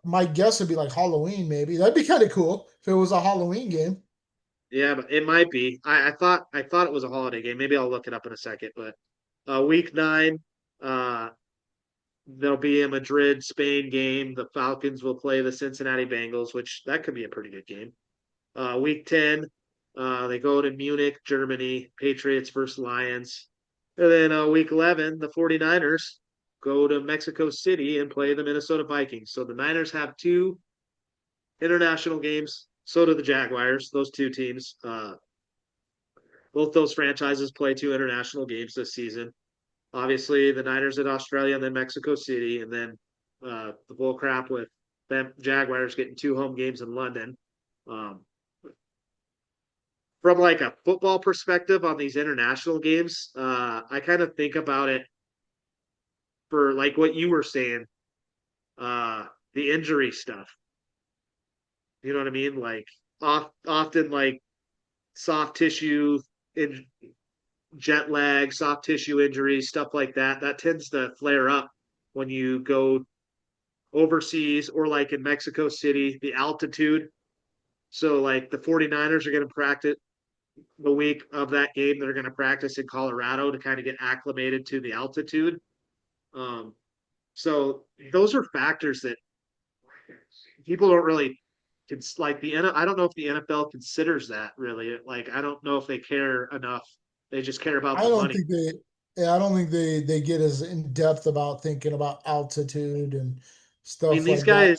my guess would be like Halloween, maybe. That'd be kind of cool if it was a Halloween game. Yeah, but it might be. I thought it was a holiday game. Maybe I'll look it up in a second. But week 9, uh, there'll be a Madrid Spain game. The Falcons will play the Cincinnati Bengals, which that could be a pretty good game. Week 10, they go to Munich, Germany, Patriots versus Lions. And then week 11, the 49ers go to Mexico City and play the Minnesota Vikings. So the Niners have two international games. So do the Jaguars, those two teams. Both those franchises play two international games this season. Obviously, the Niners at Australia and then Mexico City, and then the bull crap with them Jaguars getting two home games in London. Um, from like a football perspective on these international games, I kind of think about it for like what you were saying, the injury stuff. You know what I mean? Like often like soft tissue in jet lag, soft tissue injuries, stuff like that. That tends to flare up when you go overseas or like in Mexico City, the altitude. So like the 49ers are going to practice the week of that game. They're going to practice in Colorado to kind of get acclimated to the altitude. Um, so those are factors that people don't really like I don't know if the NFL considers that really. Like I don't know if they care enough. They just care about I the don't money. think they. Yeah, I don't think they get as in depth about thinking about altitude and I mean, stuff like that.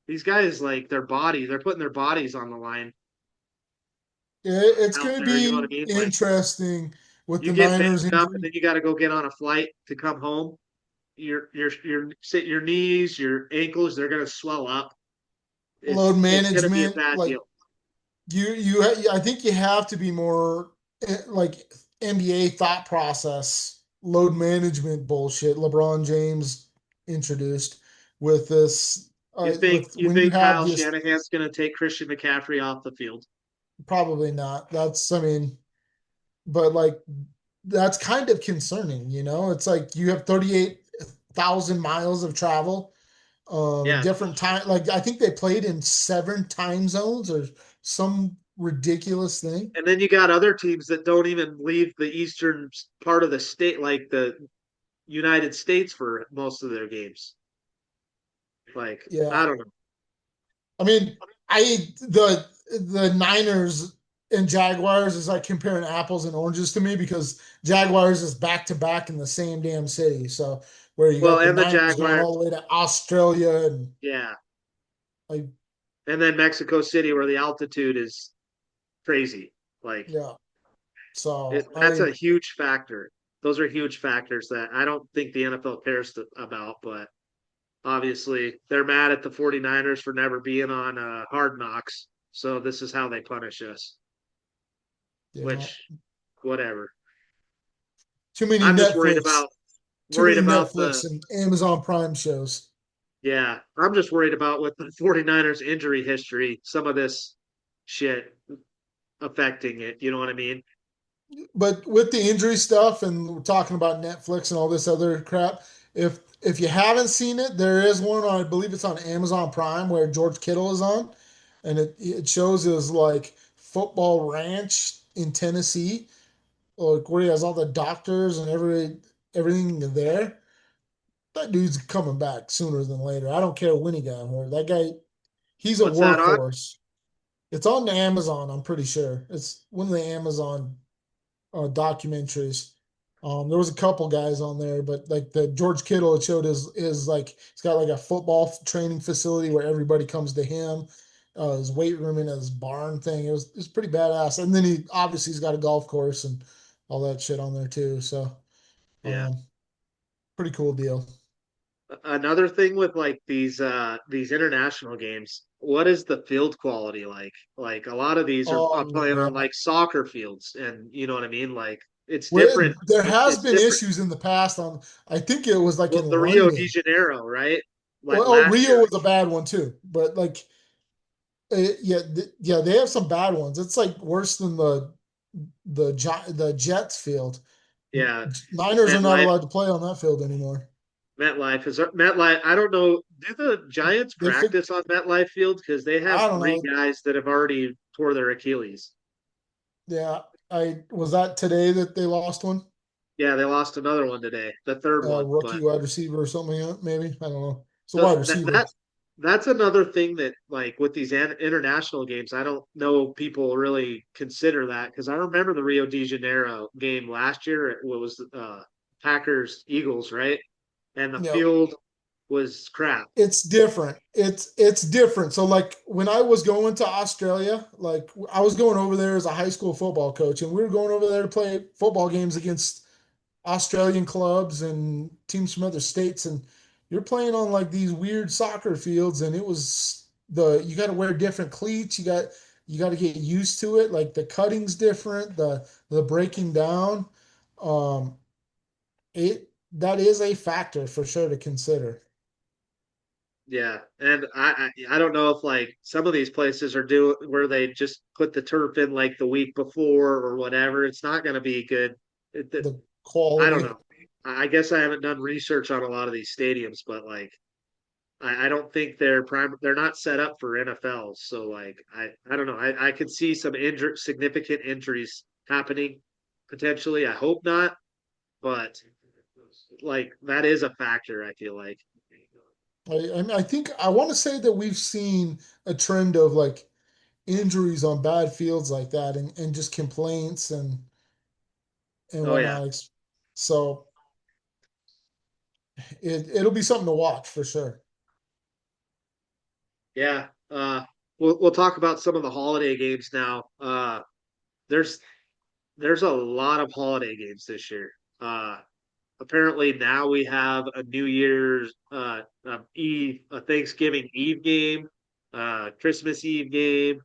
these guys, like their body, they're putting their bodies on the line It's out going to there. You know what I be mean? Like interesting with you the get banged Niners up, and injury. then you got to go get on a flight to come home. Your knees, your ankles, they're gonna swell up. Load It's gonna be a management, bad like deal. I think you have to be more like NBA thought process, load management bullshit. LeBron James introduced with this, with You when you think have Kyle this, Shanahan's gonna take Christian McCaffrey off the field? probably not. That's, I mean, but like that's kind of concerning, you know? It's like you have 38,000 miles of travel, Yeah, different time. Like I think they played in 7 time zones or some ridiculous thing. and then you got other teams that don't even leave the eastern part of the state, like the United States, for most of their games. Like Yeah. I don't know. I mean, the Niners and Jaguars is like comparing apples and oranges to me because Jaguars is back to back in the same damn city. So where you Well, got the and the Niners going Jaguars, all the way to Australia and yeah, like, and then Mexico City, where the altitude is crazy. Like yeah. So that's I a huge factor. Those are huge factors that I don't think the NFL cares about, but obviously they're mad at the 49ers for never being on Hard Knocks. So this is how they punish us, you know which whatever. too many I'm just Netflix, too worried many about Netflix the and Amazon Prime shows. yeah, I'm just worried about with the 49ers injury history, some of this shit affecting it, you know what I mean? But with the injury stuff and we're talking about Netflix and all this other crap, if you haven't seen it, there is one on, I believe it's on Amazon Prime where George Kittle is on, and it shows his like football ranch in Tennessee, like where he has all the doctors and everything there. That dude's coming back sooner than later. I don't care when he got hurt. That guy, he's a What's that on? workhorse. It's on Amazon, I'm pretty sure. It's one of the Amazon documentaries. There was a couple guys on there, but like the George Kittle, it showed is like he's got like a football training facility where everybody comes to him. His weight room in his barn thing. It was pretty badass. And then he obviously he's got a golf course and all that shit on there too. So Yeah. um, pretty cool deal. Another thing with like these international games, what is the field quality like? Like a lot of these are Oh playing yeah. on like soccer fields, and you know what I mean? Like it's Where different. there has It's been different. issues in the past on, I think it was like in Well, the Rio de London. Janeiro, right? Like Well, oh, last Rio year. was a bad one too, but like yeah, yeah, they have some bad ones. It's like worse than the Jets field. Yeah, Niners are not MetLife. allowed to play on that field anymore. MetLife. I don't know. Do the Giants They fi- practice on MetLife Field because they have I don't three know. guys that have already tore their Achilles? Yeah, I was that today that they lost one, Yeah, they lost another one today, the third one. rookie But wide receiver or something. Maybe I don't know. It's a so wide that receiver. that's another thing that like with these international games, I don't know people really consider that because I remember the Rio de Janeiro game last year. It was Packers Eagles, right? And the Yep. field was crap. It's different. It's different. So like when I was going to Australia, like I was going over there as a high school football coach, and we were going over there to play football games against Australian clubs and teams from other states, and you're playing on like these weird soccer fields, and it was you got to wear different cleats, you got to get used to it, like the cutting's different, the breaking down, um, it that is a factor for sure to consider. Yeah, and I don't know if like some of these places are doing where they just put the turf in like the week before or whatever. It's not going to be good. The I don't quality. know. I guess I haven't done research on a lot of these stadiums, but like I don't think they're not set up for NFL. So like I don't know. I could see some significant injuries happening potentially. I hope not, but like that is a factor, I feel like. I think I want to say that we've seen a trend of like injuries on bad fields like that, and just complaints and Oh yeah. whatnot. So it'll be something to watch for sure. Yeah. We'll talk about some of the holiday games now. There's there's a lot of holiday games this year. Uh Apparently now we have a New Year's Eve, a Thanksgiving Eve game, Christmas Eve game,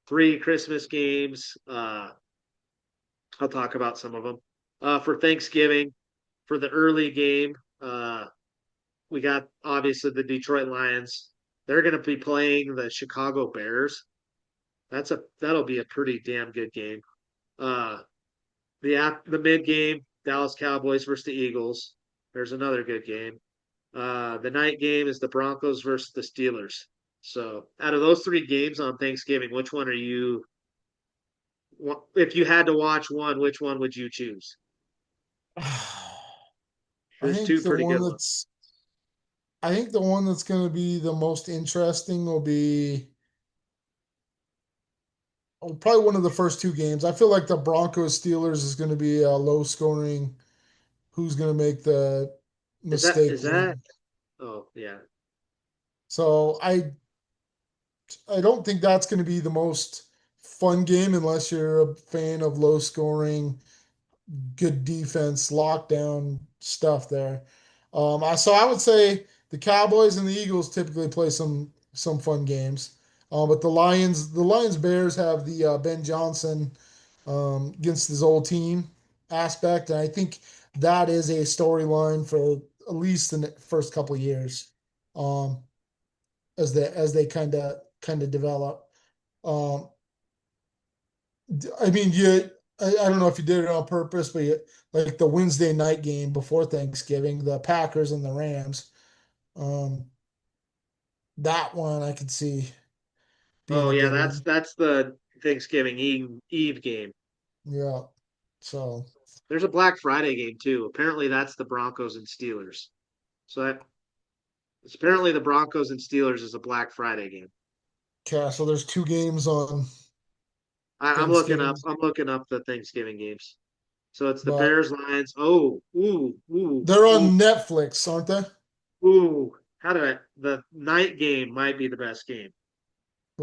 three Christmas games. I'll talk about some of them. For Thanksgiving, for the early game, we got obviously the Detroit Lions. They're going to be playing the Chicago Bears. That'll be a pretty damn good game. Uh, the mid game, Dallas Cowboys versus the Eagles. There's another good game. The night game is the Broncos versus the Steelers. So, out of those three games on Thanksgiving, which one are you? If you had to watch one, which one would you choose? I There's think two the pretty one good ones. that's I think the one that's going to be the most interesting will be probably one of the first two games. I feel like the Broncos Steelers is going to be a low scoring. Who's going to make the Is mistake that? win? Oh yeah. So I don't think that's going to be the most fun game unless you're a fan of low scoring, good defense, lockdown stuff there. So I would say the Cowboys and the Eagles typically play some fun games. But the Lions Bears have the Ben Johnson against his old team aspect, and I think that is a storyline for at least the first couple of years, um, as they kind of develop. Um, I mean, I don't know if you did it on purpose, but like the Wednesday night game before Thanksgiving, the Packers and the Rams, um, that one I could see being Oh a yeah, good that's one. that's the Thanksgiving Eve game. Yeah. So, There's a Black Friday game too. Apparently that's the Broncos and Steelers. So that it's apparently the Broncos and Steelers is a Black Friday game. okay, so there's two games on I'm looking up. Thanksgiving, I'm looking up the Thanksgiving games. So it's the but Bears Lions. Oh, they're ooh, on Netflix, aren't they? ooh. How did I? The night game might be the best game.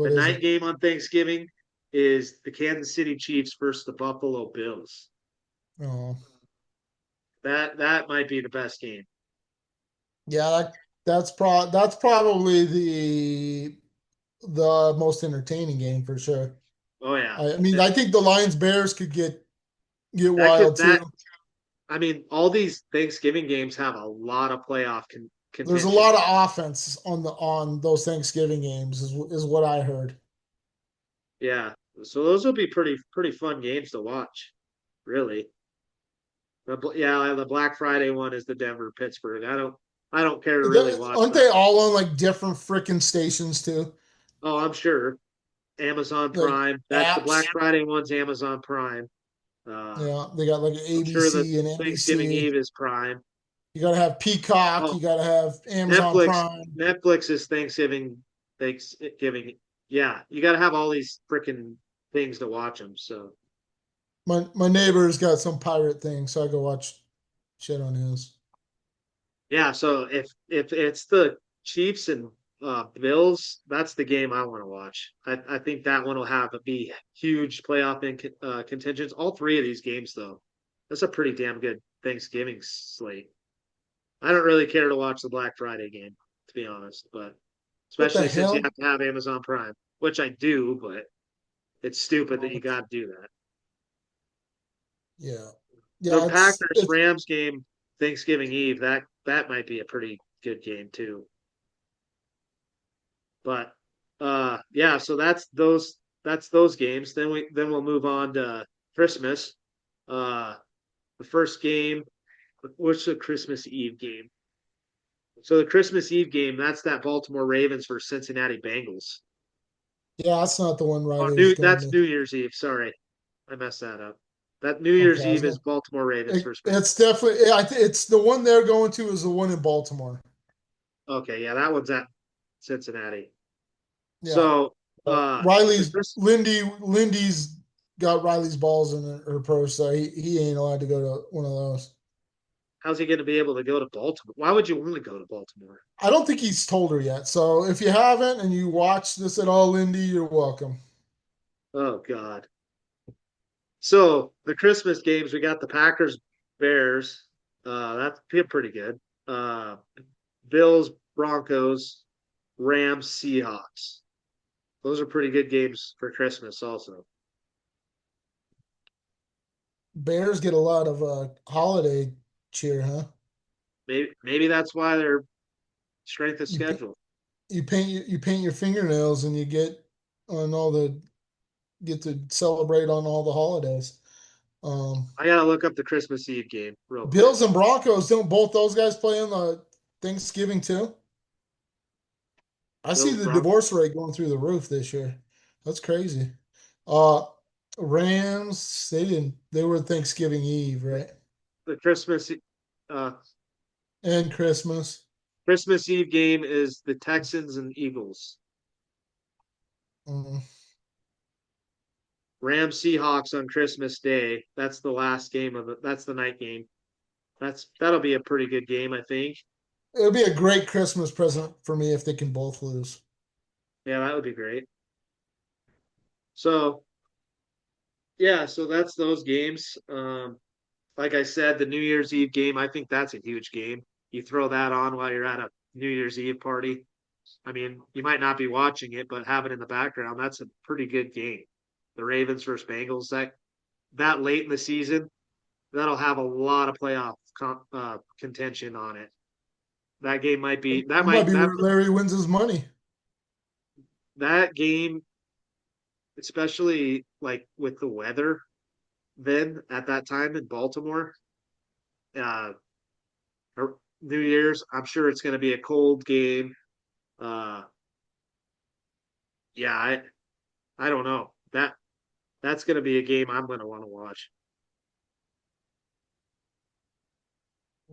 The What is night it? game on Thanksgiving is the Kansas City Chiefs versus the Buffalo Bills. Oh, That might be the best game. yeah, that's probably the most entertaining game for sure. Oh yeah, I mean, I think the Lions Bears could get that could wild that. too. I mean, all these Thanksgiving games have a lot of playoff There's a contention. lot of offense on those Thanksgiving games, is what I heard. Yeah, so those will be pretty fun games to watch. Really. Yeah, the Black Friday one is the Denver Pittsburgh. I don't care to really watch Aren't that. they all on like different freaking stations too? Oh, I'm sure Amazon Like Prime. That the Black apps. Friday one's Amazon Prime. Uh, Yeah, they got like I'm sure the ABC and Thanksgiving NBC. Eve is Prime. You got to have Peacock. Oh, You got to have Amazon Netflix. Prime. Netflix is Thanksgiving. Thanksgiving. Yeah, you got to have all these freaking things to watch them. So My neighbor's got some pirate thing, so I go watch shit on his. yeah, so if it's the Chiefs and Bills, that's the game I want to watch. I think that one will have a be huge playoff contentions. All three of these games, though, that's a pretty damn good Thanksgiving slate. I don't really care to watch the Black Friday game, to be honest, but What the especially since you hell? have to have Amazon Prime, which I do, but it's stupid that Oh, you got to do that. yeah, The yeah. Packers It's Rams game Thanksgiving Eve, that might be a pretty good game too. But yeah, so that's those games. Then we'll move on to Christmas. Uh the first game, what's the Christmas Eve game? So the Christmas Eve game, that's that Baltimore Ravens versus Cincinnati Bengals. yeah. That's not the one Oh, Riley's going that's to. New Year's Eve. Sorry, I messed that up. That New Okay, Year's I was Eve is gonna. Baltimore Ravens versus It's Bengals. definitely. It's the one they're going to is the one in Baltimore. Okay, yeah, that one's at Cincinnati. Yeah, So the Riley's Chris Lindy's got Riley's balls in her purse, so he ain't allowed to go to one of those. how's he going to be able to go to Baltimore? Why would you want to go to Baltimore? I don't think he's told her yet. So if you haven't and you watch this at all, Lindy, you're welcome. Oh God. So the Christmas games, we got the Packers, Bears. That's pretty good. Uh, Bills, Broncos, Rams, Seahawks. Those are pretty good games for Christmas, also. Bears get a lot of holiday cheer, huh? Maybe that's why their strength of You pa- schedule. you paint your fingernails and you get on all the get to celebrate on all the holidays. Um, I gotta look up the Christmas Eve game real quick. Bills and Broncos, don't both those guys play on the Thanksgiving too? I see Bills, the Broncos, divorce rate going through the roof this year. That's crazy. Uh Rams, they were Thanksgiving Eve, right? the uh, And Christmas. Christmas Eve game is the Texans and Eagles. Mm. Rams Seahawks on Christmas Day. That's the last game of it. That's the night game. That'll be a pretty good game, I think. It would be a great Christmas present for me if they can both lose. Yeah, that would be great. So yeah, so that's those games. Like I said, the New Year's Eve game, I think that's a huge game. You throw that on while you're at a New Year's Eve party. I mean, you might not be watching it, but have it in the background. That's a pretty good game. The Ravens versus Bengals. That late in the season, that'll have a lot of playoff contention on it. That game might be that That might might be that where Larry wins his money. that game, especially like with the weather then at that time in Baltimore, uh, New Year's. I'm sure it's going to be a cold game. Uh, yeah, I don't know that's going to be a game I'm going to want to watch.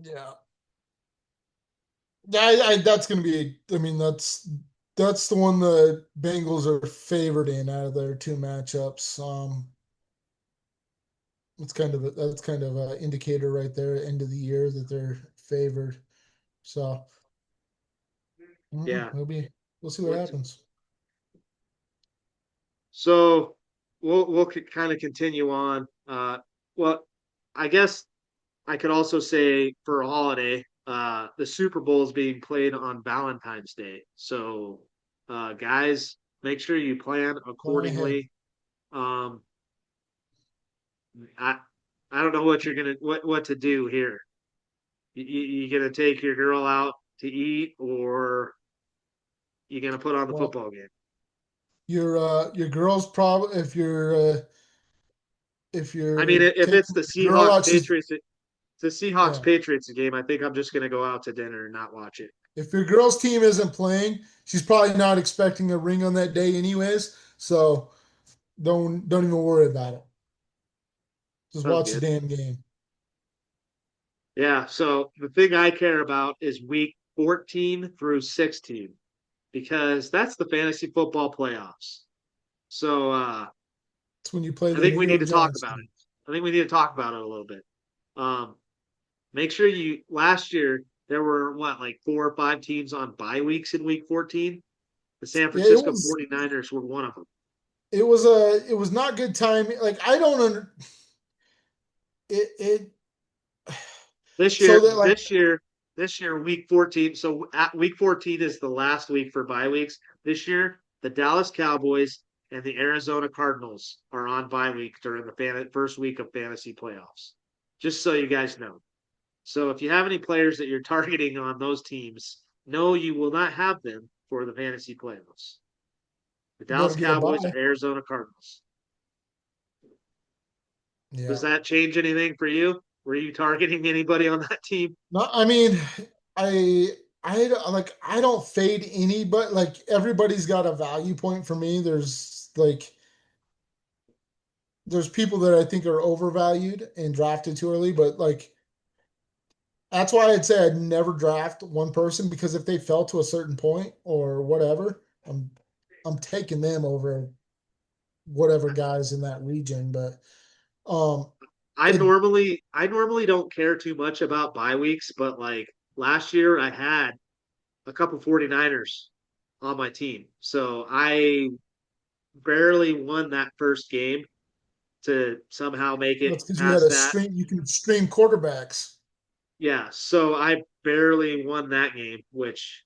Yeah. Yeah, that's going to be. I mean, that's the one the Bengals are favored in out of their two matchups. It's kind of that's kind of an indicator right there, end of the year that they're favored. So Yeah. we'll see what What? happens. So we'll kind of continue on. Well, I guess I could also say for a holiday, the Super Bowl is being played on Valentine's Day. So, guys, make sure you plan Plan ahead. accordingly. Um, I I don't know what you're gonna what to do here. You gonna take your girl out to eat, or you gonna put on the Well, football game? your girl's probably if I mean, you're if it's taking the your girl Seahawks out, she's Patriots, the Seahawks yeah. Patriots game, I think I'm just gonna go out to dinner and not watch it. If your girl's team isn't playing, she's probably not expecting a ring on that day anyways. So don't even worry about it. Just Sounds watch the good. damn game. Yeah. So the thing I care about is week 14 through 16 because that's the fantasy football playoffs. So It's when you play I the think New we need York to talk Giants about it. team. I think we need to talk about it a little bit. Um, Make sure you last year there were what like four or five teams on bye weeks in week 14. The San Yeah, it Francisco was 49ers were one of them. it was not good timing. Like I don't under it This so year, that like this year, this year, week 14. So at week 14 is the last week for bye weeks. This year, the Dallas Cowboys and the Arizona Cardinals are on bye week during the first week of fantasy playoffs. Just so you guys know. So if you have any players that you're targeting on those teams, no, you will not have them for the fantasy playoffs. The better Dallas get a Cowboys bye. or Arizona Cardinals. Does Yeah. that change anything for you? Were you targeting anybody on that team? No, I mean, I I don't fade any, but like everybody's got a value point for me. There's people that I think are overvalued and drafted too early, but like that's why I'd say I'd never draft one person because if they fell to a certain point or whatever, I'm taking them over whatever guys in that region. But um it I normally don't care too much about bye weeks, but like last year I had a couple 49ers on my team. So I barely won that first game to somehow make it that's because you had past a that. stream, you can stream quarterbacks. Yeah, so I barely won that game, which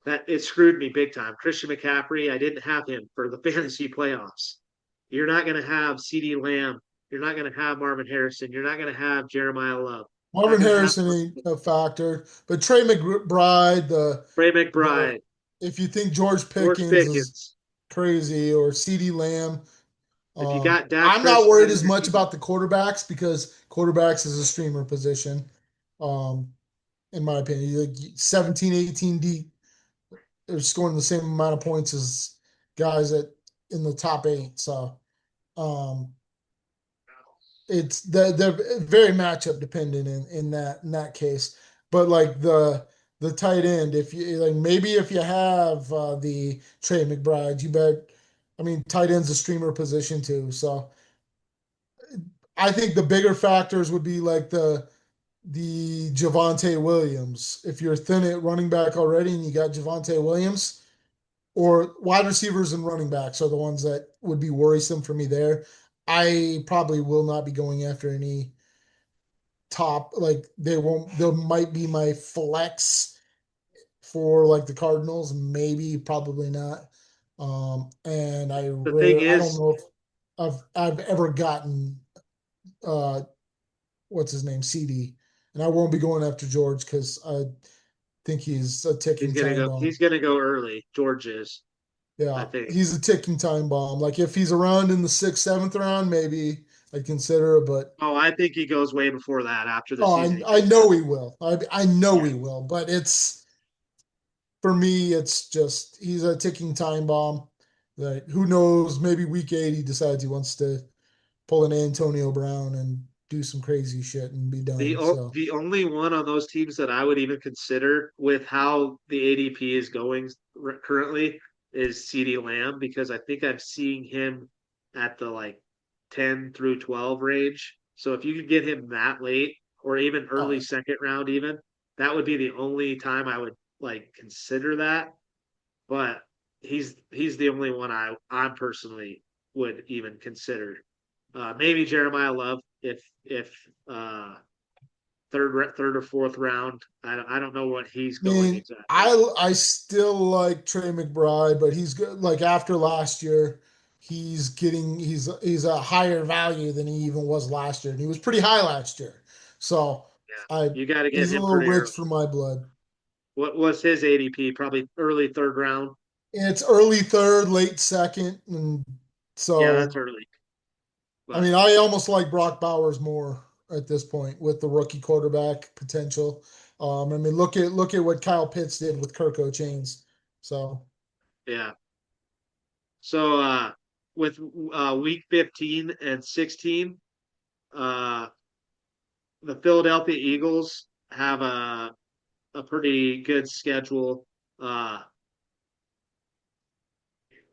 that it screwed me big time. Christian McCaffrey, I didn't have him for the fantasy playoffs. You're not going to have CeeDee Lamb. You're not going to have Marvin Harrison. You're not going to have Jeremiah Love. Not Marvin going to have Harrison ain't a factor, but Trey McBride, Trey the McBride, if you think George George Pickens is Pickens. crazy or CeeDee Lamb, If you got Dak I'm not worried Prescott in as your much team, about the quarterbacks because quarterbacks is a streamer position. Um, in my opinion, like 17, 18 deep, they're scoring the same amount of points as guys that in the top eight. So um, it's they're very matchup dependent in that case. But like the tight end, if you like maybe if you have the Trey McBride, you bet. I mean, tight end's a streamer position too. So I think the bigger factors would be like the Javante Williams. If you're thin at running back already and you got Javante Williams, or wide receivers and running backs are the ones that would be worrisome for me there. I probably will not be going after any top like they might be my flex for like the Cardinals, maybe probably not. And the thing I don't is, know if I've ever gotten uh what's his name, CD, and I won't be going after George because I think he's a ticking time bomb. he's gonna go early. George is, I Yeah, think. he's a ticking time bomb. Like if he's around in the sixth, seventh round, maybe I'd consider it. But Oh, I think he goes way before that after the oh, season he I just know had. he will. I know Yeah. he will. But it's for me, it's just he's a ticking time bomb. That who knows? Maybe week 8 he decides he wants to pull an Antonio Brown and do some crazy shit and be done. So The only one on those teams that I would even consider with how the ADP is going currently is CeeDee Lamb because I think I'm seeing him at the like 10 through 12 range. So if you could get him that late or even early uh, second round even, that would be the only time I would like consider that. But he's the only one I personally would even consider. Maybe Jeremiah Love if third or fourth round. I don't know what he's I going mean, exactly. I still like Trey McBride, but he's good. Like after last year, he's a higher value than he even was last year, and he was pretty high last year. So Yeah, I you got to get he's a him little pretty rich early. for my blood. What was his ADP? Probably early third round. It's early third, late second, and Yeah, that's so early. I But mean, I almost like Brock Bowers more at this point with the rookie quarterback potential. I mean, look at what Kyle Pitts did with Kirk Chains. So. yeah, so with week 15 and 16, uh, the Philadelphia Eagles have a pretty good schedule. Uh,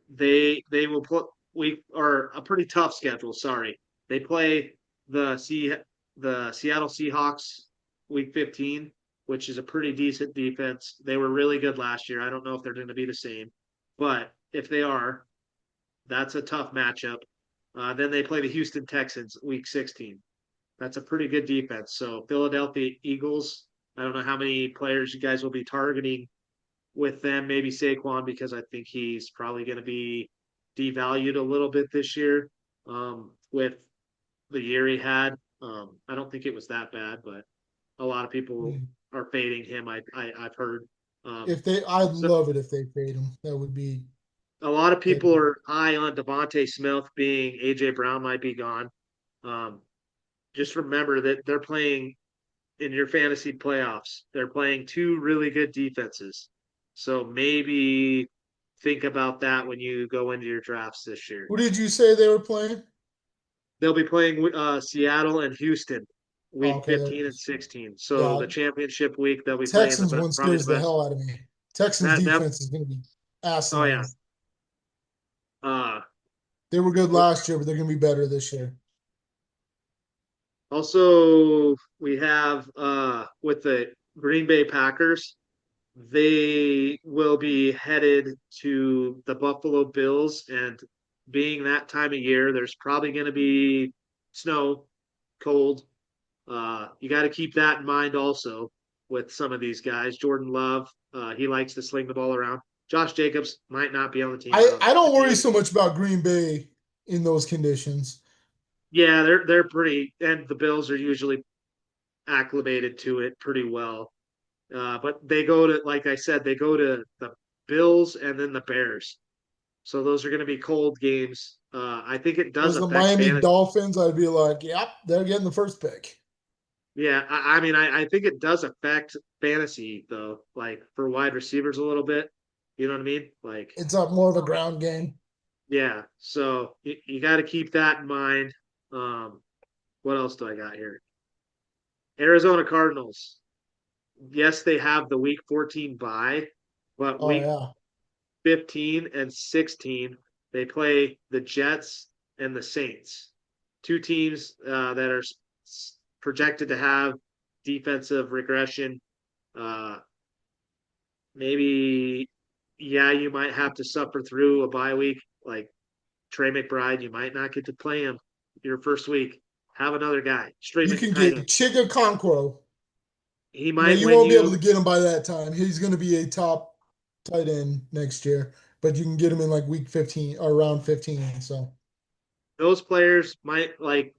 they will put we or a pretty tough schedule. Sorry, they play the Seattle Seahawks week 15, which is a pretty decent defense. They were really good last year. I don't know if they're going to be the same, but if they are, that's a tough matchup. Then they play the Houston Texans week 16. That's a pretty good defense. So Philadelphia Eagles. I don't know how many players you guys will be targeting with them. Maybe Saquon because I think he's probably going to be devalued a little bit this year with the year he had. I don't think it was that bad, but a lot of people are fading him. I've heard. Um, If they, I'd so love it if they paid him. That would be a lot of that. people are high on Devontae Smith being AJ Brown might be gone. Um, just remember that they're playing in your fantasy playoffs. They're playing two really good defenses. So maybe think about that when you go into your drafts this year. Who did you say they were playing? They'll be playing Seattle and Houston Oh, week okay, 15 and 16. So yeah. the championship week they'll be playing Texans one probably the scares the best. hell out of me. Texans That defense is going to be oh yeah. asinine. Uh They were good last year, but they're going to be better this year. Also we have with the Green Bay Packers, they will be headed to the Buffalo Bills. And being that time of year, there's probably going to be snow, cold. You got to keep that in mind also with some of these guys. Jordan Love, he likes to sling the ball around. Josh Jacobs might not be on the team. I don't I know. don't worry so much about Green Bay in those conditions. Yeah, they're pretty, and the Bills are usually acclimated to it pretty well. But they go to, like I said, they go to the Bills and then the Bears. So those are going to be cold games. I think it It does was the affect Miami fantasy. Dolphins. I'd be like, yep, they're getting the first pick. Yeah, I mean, I think it does affect fantasy though, like for wide receivers a little bit. You know what I mean? Like, It's up more of a ground game. yeah. So you got to keep that in mind. What else do I got here? Arizona Cardinals. Yes, they have the Week 14 bye, but Oh Week yeah, 15 and 16 they play the Jets and the Saints, two teams that are projected to have defensive regression. Uh, Maybe, yeah, you might have to suffer through a bye week. Like Trey McBride, you might not get to play him your first week. Have another guy, straight you can tight get end. Chica Conquo. He No, might you win won't be able to you. get him by that time. He's going to be a top tight end next year, but you can get him in like week 15 or around 15. So Those players might like.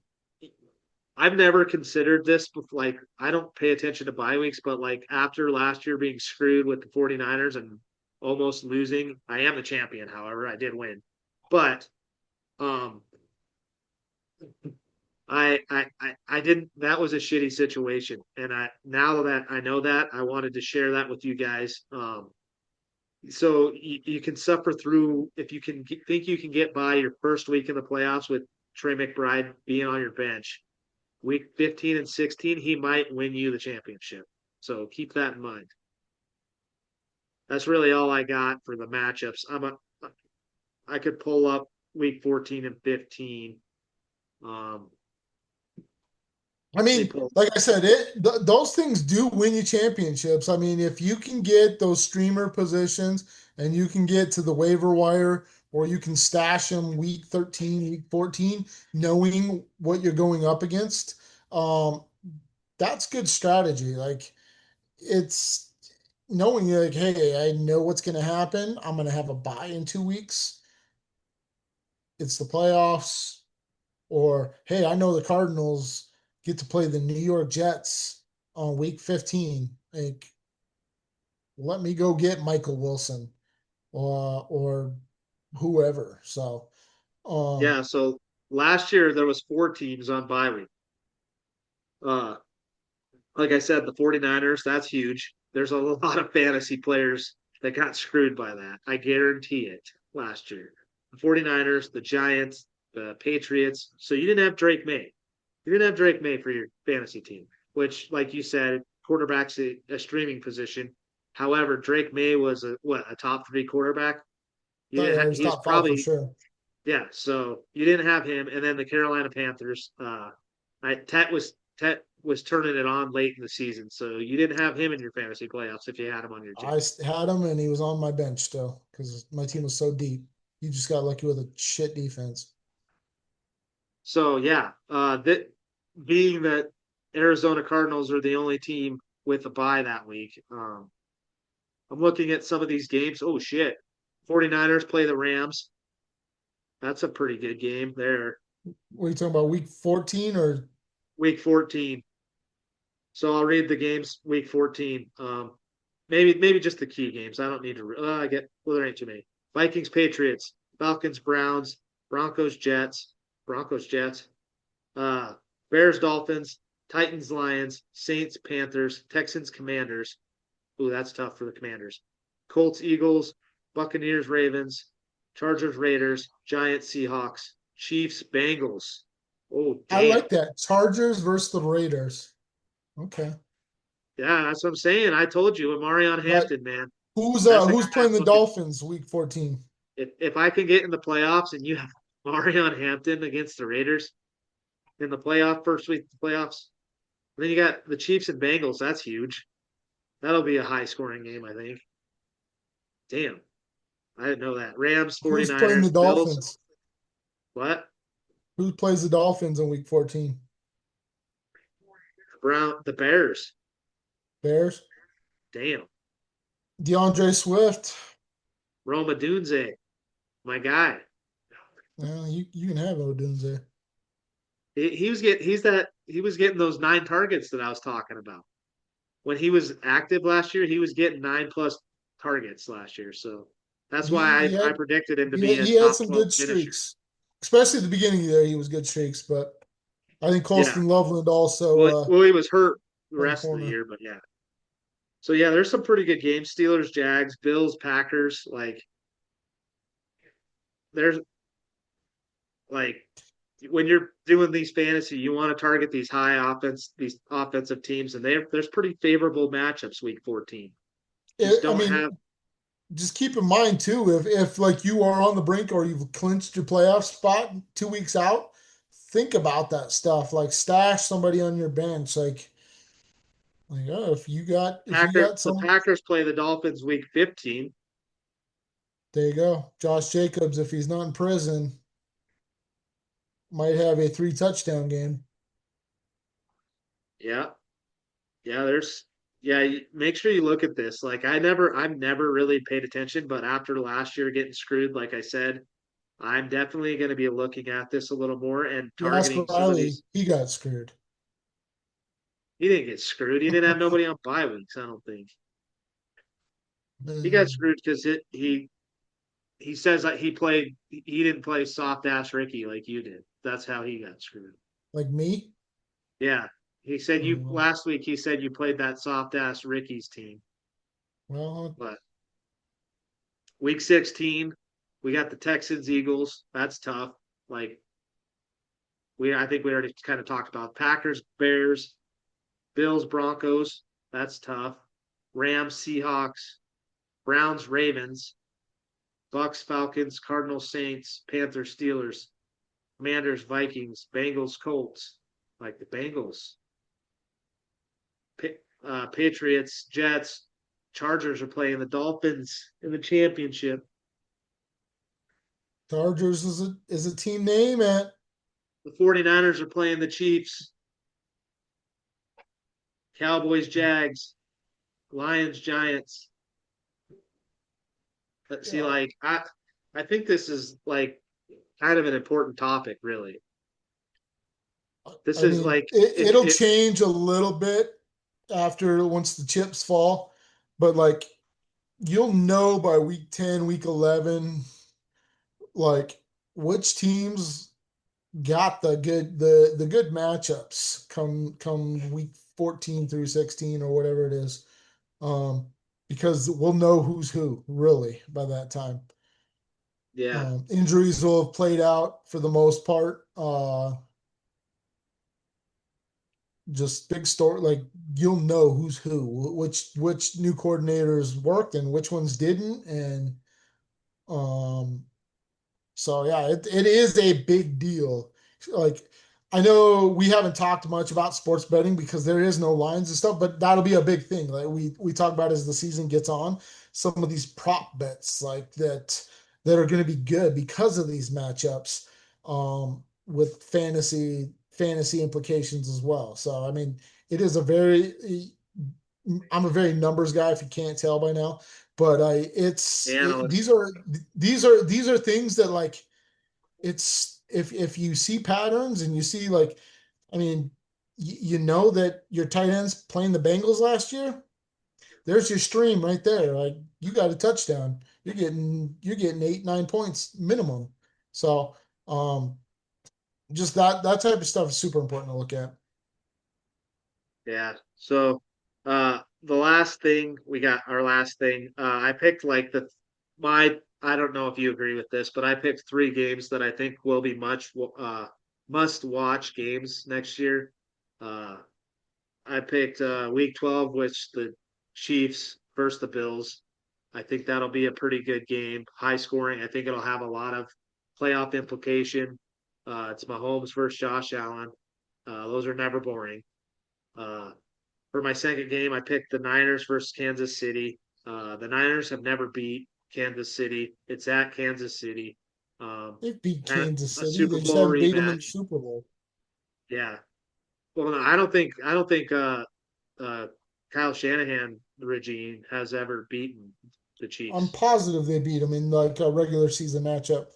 I've never considered this, but like I don't pay attention to bye weeks, but like after last year being screwed with the 49ers and almost losing, I am the champion, however, I did win. But um I didn't that was a shitty situation. And I now that I know that, I wanted to share that with you guys. So you can suffer through if you can think you can get by your first week in the playoffs with Trey McBride being on your bench week 15 and 16, he might win you the championship. So keep that in mind. That's really all I got for the matchups. I could pull up week 14 and 15. Um, I let me mean, pull. like I said, those things do win you championships. I mean, if you can get those streamer positions and you can get to the waiver wire or you can stash them week 13, week 14, knowing what you're going up against, um, that's good strategy. Like it's knowing like, hey, I know what's going to happen. I'm going to have a bye in 2 weeks. It's the playoffs. Or, hey, I know the Cardinals get to play the New York Jets on week 15. Like, let me go get Michael Wilson or whoever. So, um, Yeah. So last year there was four teams on bye week. Uh, like I said, the 49ers, that's huge. There's a lot of fantasy players that got screwed by that. I guarantee it last year. The 49ers, the Giants, the Patriots. So you didn't have Drake May. You didn't have Drake May for your fantasy team. which, like you said, quarterback's a streaming position. However, Drake May was a top three quarterback. You Thought didn't yeah, he have, was he's top five for probably sure. yeah. So you didn't have him, and then the Carolina Panthers. Tet was turning it on late in the season, so you didn't have him in your fantasy playoffs if you had him on your team. Had him and he was on my bench still because my team was so deep. You just got lucky with a shit defense. So yeah, that being that Arizona Cardinals are the only team with a bye that week. I'm looking at some of these games. Oh shit. 49ers play the Rams. That's a pretty good game there. What are you talking about? Week 14 or Week 14. So I'll read the games week 14. Maybe just the key games. I don't need to I get well there ain't too many. Vikings Patriots, Falcons Browns, Broncos Jets, Broncos Jets, uh Bears Dolphins, Titans Lions, Saints Panthers, Texans Commanders. Ooh, that's tough for the Commanders. Colts Eagles, Buccaneers Ravens, Chargers Raiders, Giants Seahawks, Chiefs Bengals. Oh I damn. like that. Chargers versus the Raiders. Okay. Yeah, that's what I'm saying. I told you, with Marion But Hampton, man. who's That's the guy who's I'm playing the looking. Dolphins week 14? If I can get in the playoffs and you have Marion Hampton against the Raiders in the playoff first week of the playoffs, then you got the Chiefs and Bengals. That's huge. That'll be a high scoring game, I think. Damn. I didn't know that. Rams, Who's playing 49ers, the Bills. Dolphins? What? Who plays the Dolphins in week 14? The Bears. Bears? Damn. DeAndre Swift. Roma Dunze, my guy. Well, you can have Odunze. He was getting those 9 targets that I was talking about. When he was active last year, he was getting 9+ targets last year. So that's why He I had predicted him to be a he had top some 12 good finisher. streaks, especially at the beginning there. He was good streaks, but I think Yeah. Colston Loveland also Well, he was hurt the turned the rest of the corner. year, but yeah. So yeah, there's some pretty good games. Steelers, Jags, Bills, Packers. There's like when you're doing these fantasy, you want to target these offensive teams, and there's pretty favorable matchups week 14. Just I don't mean, have just keep in mind too, if like you are on the brink or you've clinched your playoff spot 2 weeks out, think about that stuff. Like stash somebody on your bench. Like oh, if you got The some, Packers play the Dolphins week 15. there you go. Josh Jacobs, if he's not in prison, might have a 3 touchdown game. Yeah. Yeah, make sure you look at this. I've never really paid attention, but after last year getting screwed, like I said, I'm definitely going to be looking at this a little more and You ask targeting some of Riley, these. he got screwed. He didn't get screwed. He didn't have nobody on bye weeks, I don't think. He got Um, screwed because he says that he didn't play soft ass Ricky like you did. That's how he got screwed. like me. Yeah. He said you Um, last week he said you played that soft ass Ricky's team. well, But week 16, we got the Texans Eagles. That's tough. Like I think we already kind of talked about Packers, Bears, Bills, Broncos. That's tough. Rams, Seahawks, Browns, Ravens, Bucks, Falcons, Cardinals, Saints, Panthers, Steelers, Commanders, Vikings, Bengals, Colts. Like the Bengals. Patriots, Jets, Chargers are playing the Dolphins in the championship. Chargers is a team name at The 49ers are playing the Chiefs. Cowboys, Jags, Lions, Giants. Let's see, yeah. I think this is like kind of an important topic, really. This I is mean, like it'll change a little bit after once the chips fall, but like you'll know by week 10, week 11, like which teams got the good matchups come week 14 through 16 or whatever it is. Um, because we'll know who's who really by that time. yeah, Injuries will have played out for the most part. just big story. Like you'll know who's who, which new coordinators worked and which ones didn't, and um, so yeah, it is a big deal. Like I know we haven't talked much about sports betting because there is no lines and stuff, but that'll be a big thing. Like we talk about as the season gets on, some of these prop bets like that are going to be good because of these matchups, with fantasy implications as well. So I mean, it is a very I'm a very numbers guy if you can't tell by now, but Analyst. these are things that like it's if you see patterns and you see like I mean you know that your tight ends playing the Bengals last year, there's your stream right there. Like you got a touchdown. You're getting 8, 9 points minimum. So just that type of stuff is super important to look at. Yeah. So the last thing we got, our last thing, I picked like I don't know if you agree with this, but I picked three games that I think will be must watch games next year. Uh I picked week 12, which the Chiefs versus the Bills. I think that'll be a pretty good game, high scoring. I think it'll have a lot of playoff implication. It's Mahomes versus Josh Allen. Those are never boring. Uh, for my second game, I picked the Niners versus Kansas City. The Niners have never beat Kansas City. It's at Kansas City. Um, They beat kind of Kansas a City. Super They just Bowl haven't beat them in the rematch. Super Bowl. Yeah. Well, no, I don't think uh, Kyle Shanahan regime has ever beaten the I'm Chiefs. positive they beat them in like a regular season matchup.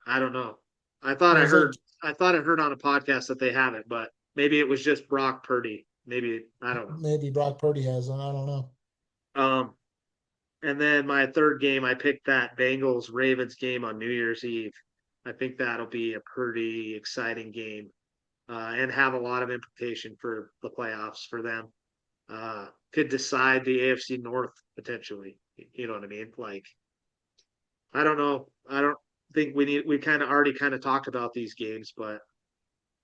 I don't know. It was like I thought I heard on a podcast that they haven't, but maybe it was just Brock Purdy. Maybe I don't know. maybe Brock Purdy has, and I don't know. Um, and then my third game, I picked that Bengals Ravens game on New Year's Eve. I think that'll be a pretty exciting game, and have a lot of implication for the playoffs for them. Could decide the AFC North potentially. You know what I mean? Like, I don't know. I don't think we kind of already kind of talked about these games, but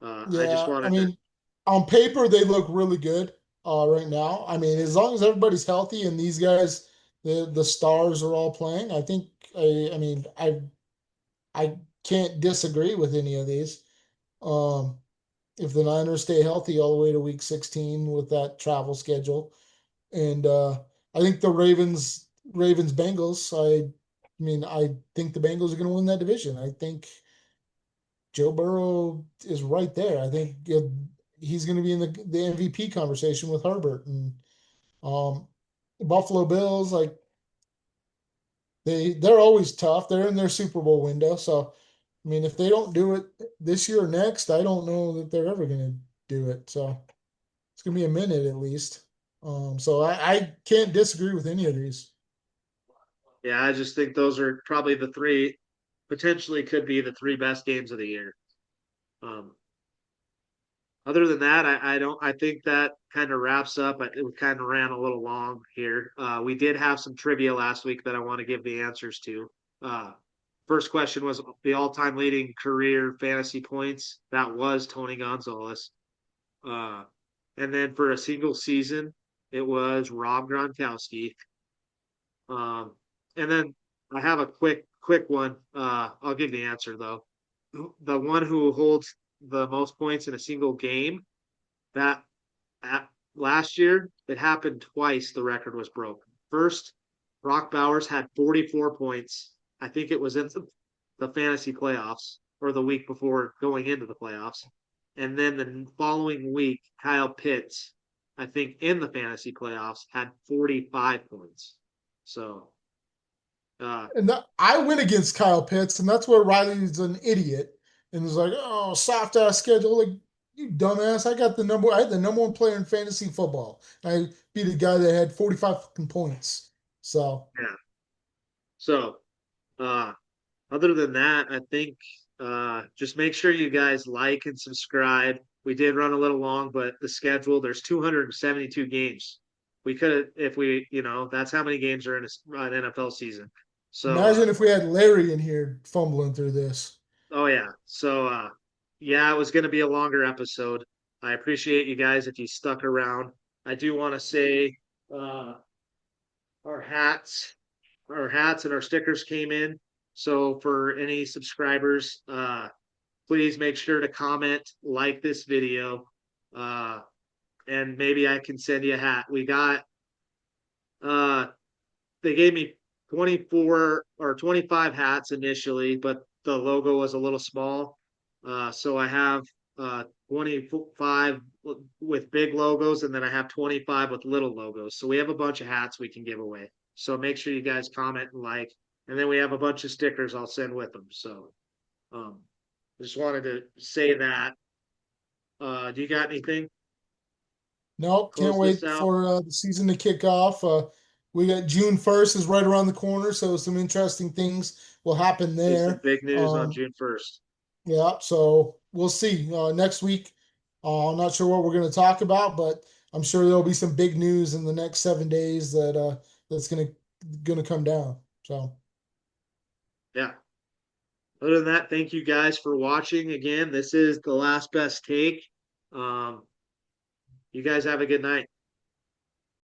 I just Yeah, I wanted to. mean, on paper they look really good right now. I mean, as long as everybody's healthy and these guys, the stars are all playing, I think. I mean, I can't disagree with any of these. Um, if the Niners stay healthy all the way to Week 16 with that travel schedule, and I think the Ravens Bengals. I mean, I think the Bengals are going to win that division. I think Joe Burrow is right there. I think he's going to be in the MVP conversation with Herbert and um, the Buffalo Bills. Like they're always tough. They're in their Super Bowl window. So I mean, if they don't do it this year or next, I don't know that they're ever going to do it. So it's going to be a minute at least. So I can't disagree with any of these. Yeah, I just think those are probably the three potentially could be the three best games of the year. Um, Other than that, I don't. I think that kind of wraps up. It kind of ran a little long here. We did have some trivia last week that I want to give the answers to. Uh, First question was the all-time leading career fantasy points. That was Tony Gonzalez. Uh, and then for a single season, it was Rob Gronkowski. Um, and then I have a quick one. I'll give the answer though. The one who holds the most points in a single game that last year, it happened twice. The record was broken. First, Brock Bowers had 44 points. I think it was in the fantasy playoffs or the week before going into the playoffs. And then the following week, Kyle Pitts, I think in the fantasy playoffs, had 45 points. So, uh, And I went against Kyle Pitts, and that's where Riley's an idiot and was like, "Oh, soft ass schedule." Like, you dumbass! I had the number one player in fantasy football. I beat a guy that had 45 fucking points. So yeah. So, uh, other than that, I think just make sure you guys like and subscribe. We did run a little long, but the schedule, there's 272 games. We could, if we, that's how many games are in an NFL season. So, imagine if we had Larry in here fumbling through this. oh yeah. So, yeah, it was going to be a longer episode. I appreciate you guys if you stuck around. I do want to say uh, our hats, our hats and our stickers came in. So for any subscribers, please make sure to comment, like this video, uh, and maybe I can send you a hat. We got uh, they gave me 24 or 25 hats initially, but the logo was a little small. So I have 25 with big logos, and then I have 25 with little logos. So we have a bunch of hats we can give away. So make sure you guys comment and like, and then we have a bunch of stickers I'll send with them. So um, just wanted to say that. Do you got anything? Nope, can't Close this wait out. for the season to kick off. We got June 1st is right around the corner, so some interesting things will happen See some there. big news on Um, June 1st. yeah, so we'll see next week. I'm not sure what we're going to talk about, but I'm sure there'll be some big news in the next 7 days that's going to come down. So Yeah. Other than that, thank you guys for watching. Again, this is the last best take. Um, you guys have a good night.